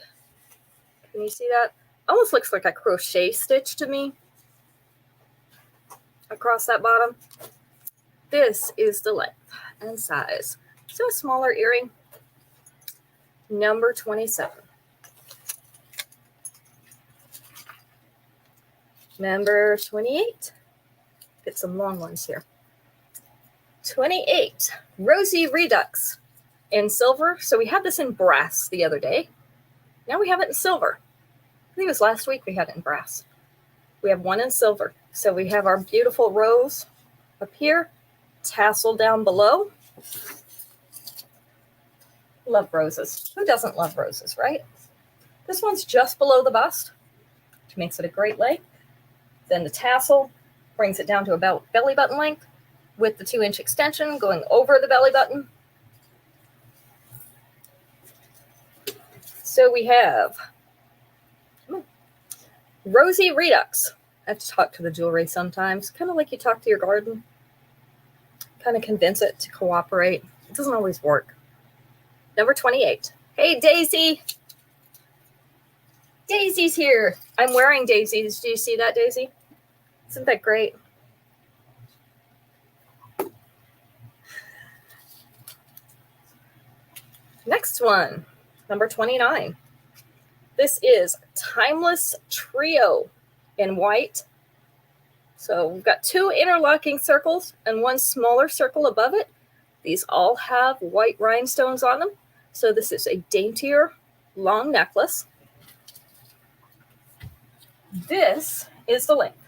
Can you see that? Almost looks like a crochet stitch to me. Across that bottom. This is the length and size. So a smaller earring. Number 27. Number 28. Get some long ones here. 28. Rosy Redux in silver. So we had this in brass the other day. Now we have it in silver. I think it was last week we had it in brass. We have one in silver. So we have our beautiful rose up here, tassel down below. Love roses. Who doesn't love roses, right? This one's just below the bust, which makes it a great length. Then the tassel brings it down to about belly button length with the 2-inch extension going over the belly button. So we have Rosy Redux. I have to talk to the jewelry sometimes, kind of like you talk to your garden. Kind of convince it to cooperate. It doesn't always work. Number 28. Hey, Daisy. Daisy's here. I'm wearing Daisy's. Do you see that, Daisy? Isn't that great? Next one, number 29. This is Timeless Trio in white. So we've got 2 interlocking circles and 1 smaller circle above it. These all have white rhinestones on them. So this is a daintier, long necklace. This is the length.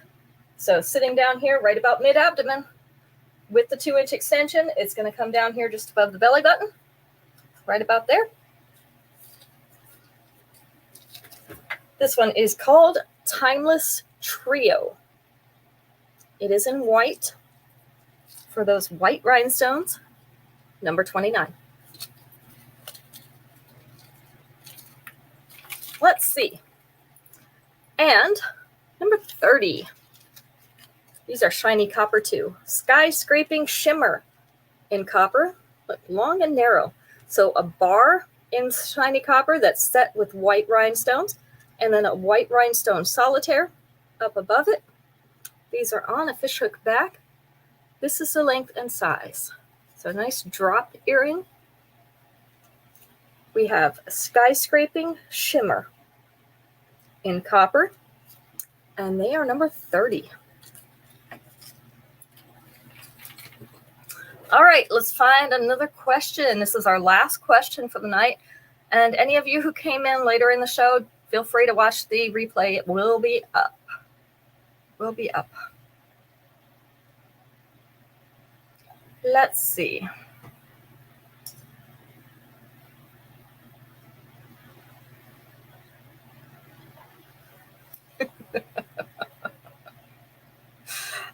So sitting down here right about mid-abdomen with the 2-inch extension, it's going to come down here just above the belly button, right about there. This one is called Timeless Trio. It is in white for those white rhinestones, number 29. Let's see. And number 30. These are shiny copper too. Sky Scraping Shimmer in copper, but long and narrow. So a bar in shiny copper that's set with white rhinestones, and then a white rhinestone solitaire up above it. These are on a fishhook back. This is the length and size. So a nice drop earring. We have Sky Scraping Shimmer in copper, and they are number 30. All right, let's find another question. This is our last question for the night. And any of you who came in later in the show, feel free to watch the replay. It will be up. Will be up. Let's see.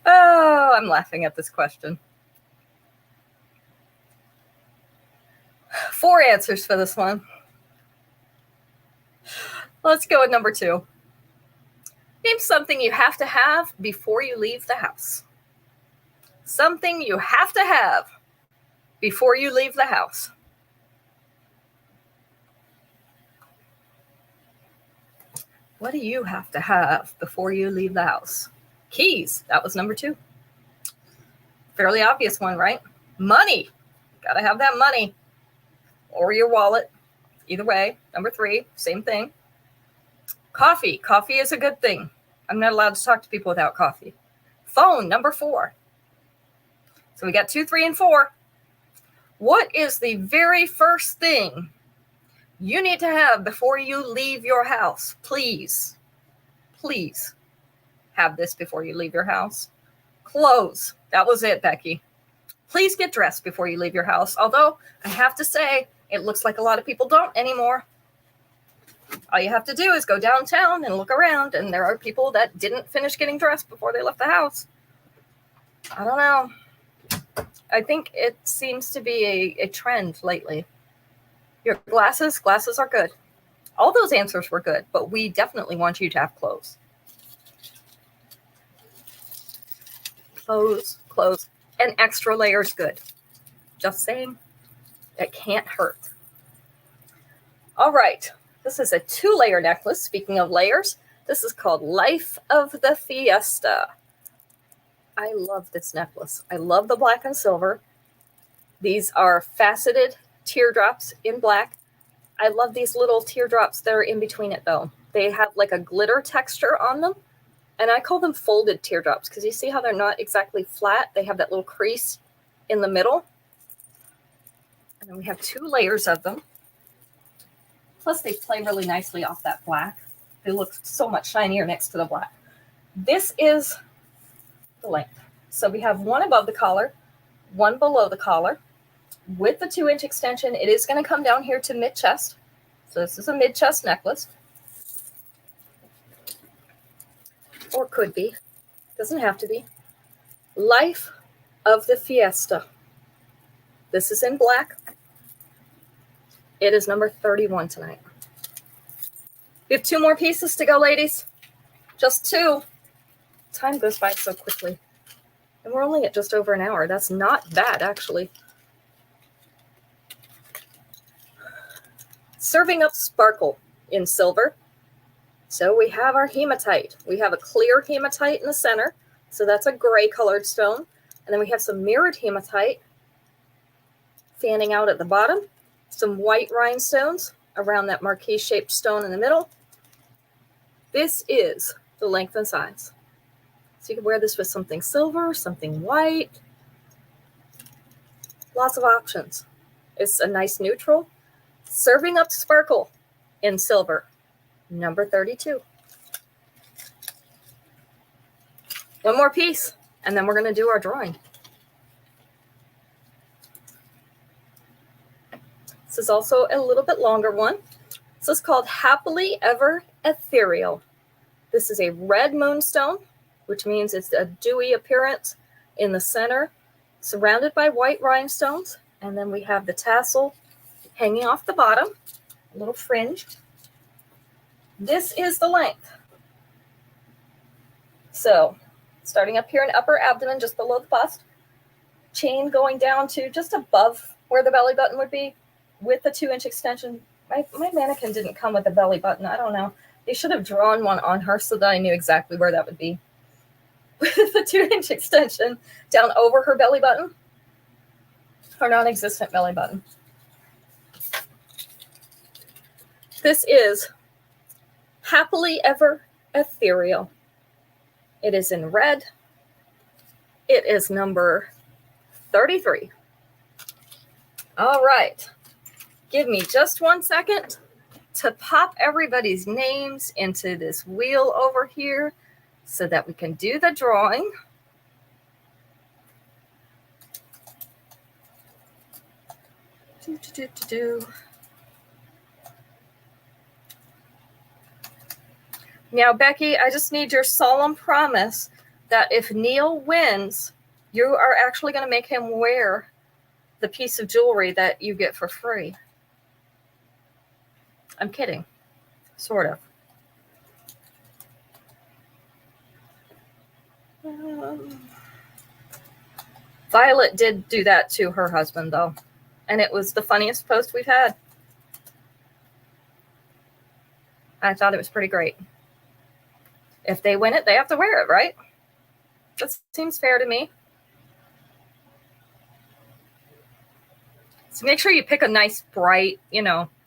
Oh, I'm laughing at this question. 4 answers for this one. Let's go with number 2. Name something you have to have before you leave the house. Something you have to have before you leave the house. What do you have to have before you leave the house? Keys. That was number 2. Fairly obvious one, right? Money. Got to have that money. Or your wallet. Either way. Number 3, same thing. Coffee. Coffee is a good thing. I'm not allowed to talk to people without coffee. Phone. Number 4. So we got 2, 3, and 4. What is the very first thing you need to have before you leave your house? Please, please have this before you leave your house. Clothes. That was it, Becky. Please get dressed before you leave your house. Although I have to say, it looks like a lot of people don't anymore. All you have to do is go downtown and look around, and there are people that didn't finish getting dressed before they left the house. I don't know. I think it seems to be a trend lately. Your glasses are good. All those answers were good, but we definitely want you to have clothes. Clothes, and extra layers good. Just saying, it can't hurt. All right, this is a 2-layer necklace. Speaking of layers, this is called Life of the Fiesta. I love this necklace. I love the black and silver. These are faceted teardrops in black. I love these little teardrops that are in between it, though. They have like a glitter texture on them, and I call them folded teardrops because you see how they're not exactly flat. They have that little crease in the middle. And then we have 2 layers of them. Plus, they play really nicely off that black. They look so much shinier next to the black. This is the length. So we have 1 above the collar, 1 below the collar. With the 2-inch extension, it is going to come down here to mid-chest. So this is a mid-chest necklace. Or could be. Doesn't have to be. Life of the Fiesta. This is in black. It is number 31 tonight. We have 2 more pieces to go, ladies. Just 2. Time goes by so quickly. And we're only at just over an hour. That's not bad, actually. Serving up sparkle in silver. So we have our hematite. We have a clear hematite in the center. So that's a gray colored stone. And then we have some mirrored hematite fanning out at the bottom. Some white rhinestones around that marquise shaped stone in the middle. This is the length and size. So you can wear this with something silver, something white. Lots of options. It's a nice neutral. Serving up sparkle in silver. Number 32. 1 more piece, and then we're going to do our drawing. This is also a little bit longer one. This is called Happily Ever Ethereal. This is a red moonstone, which means it's a dewy appearance in the center, surrounded by white rhinestones. And then we have the tassel hanging off the bottom, a little fringe. This is the length. So starting up here in upper abdomen, just below the bust, chain going down to just above where the belly button would be with the 2-inch extension. My mannequin didn't come with a belly button. I don't know. They should have drawn one on her so that I knew exactly where that would be. With the 2-inch extension down over her belly button, her non-existent belly button. This is Happily Ever Ethereal. It is in red. It is number 33. All right. Give me just 1 second to pop everybody's names into this wheel over here so that we can do the drawing. Now, Becky, I just need your solemn promise that if Neil wins, you are actually going to make him wear the piece of jewelry that you get for free. I'm kidding. Sort of. Violet did do that to her husband, though. And it was the funniest post we've had. I thought it was pretty great. If they win it, they have to wear it, right? That seems fair to me. So make sure you pick a nice, bright,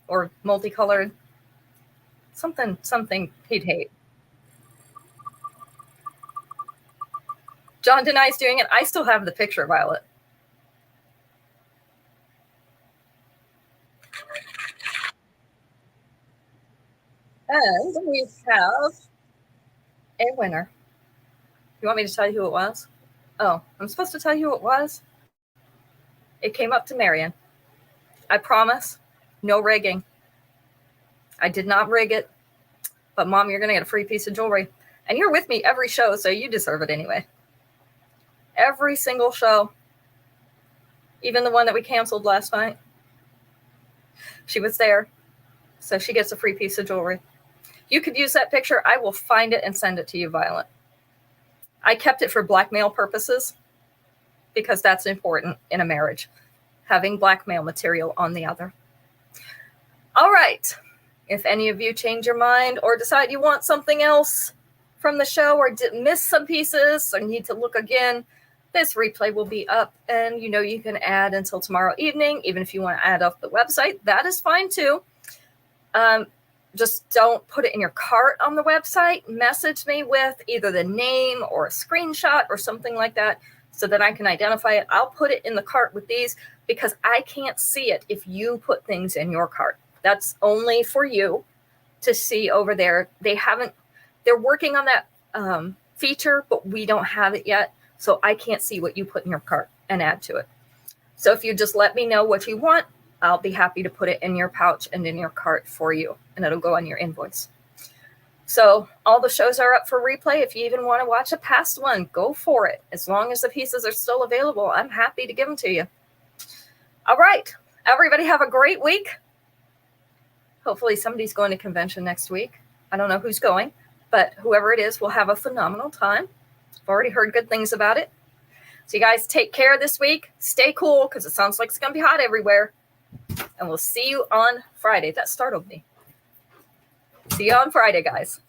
or multicolored, something he'd hate. John denies doing it. I still have the picture, Violet. And we have a winner. You want me to tell you who it was? Oh, I'm supposed to tell you who it was? It came up to Marion. I promise, no rigging. I did not rig it. But, Mom, you're going to get a free piece of jewelry. And you're with me every show, so you deserve it anyway. Every single show. Even the one that we canceled last night. She was there. So she gets a free piece of jewelry. You could use that picture. I will find it and send it to you, Violet. I kept it for blackmail purposes because that's important in a marriage. Having blackmail material on the other. All right. If any of you change your mind or decide you want something else from the show or miss some pieces or need to look again, this replay will be up and you can add until tomorrow evening. Even if you want to add off the website, that is fine too. Just don't put it in your cart on the website. Message me with either the name or a screenshot or something like that so that I can identify it. I'll put it in the cart with these because I can't see it if you put things in your cart. That's only for you to see over there. They're working on that feature, but we don't have it yet. So I can't see what you put in your cart and add to it. So if you just let me know what you want, I'll be happy to put it in your pouch and in your cart for you, and it'll go on your invoice. So all the shows are up for replay. If you even want to watch a past one, go for it. As long as the pieces are still available, I'm happy to give them to you. All right. Everybody have a great week. Hopefully somebody's going to convention next week. I don't know who's going, but whoever it is will have a phenomenal time. I've already heard good things about it. So you guys take care this week. Stay cool because it sounds like it's going to be hot everywhere. And we'll see you on Friday. That startled me. See you on Friday, guys.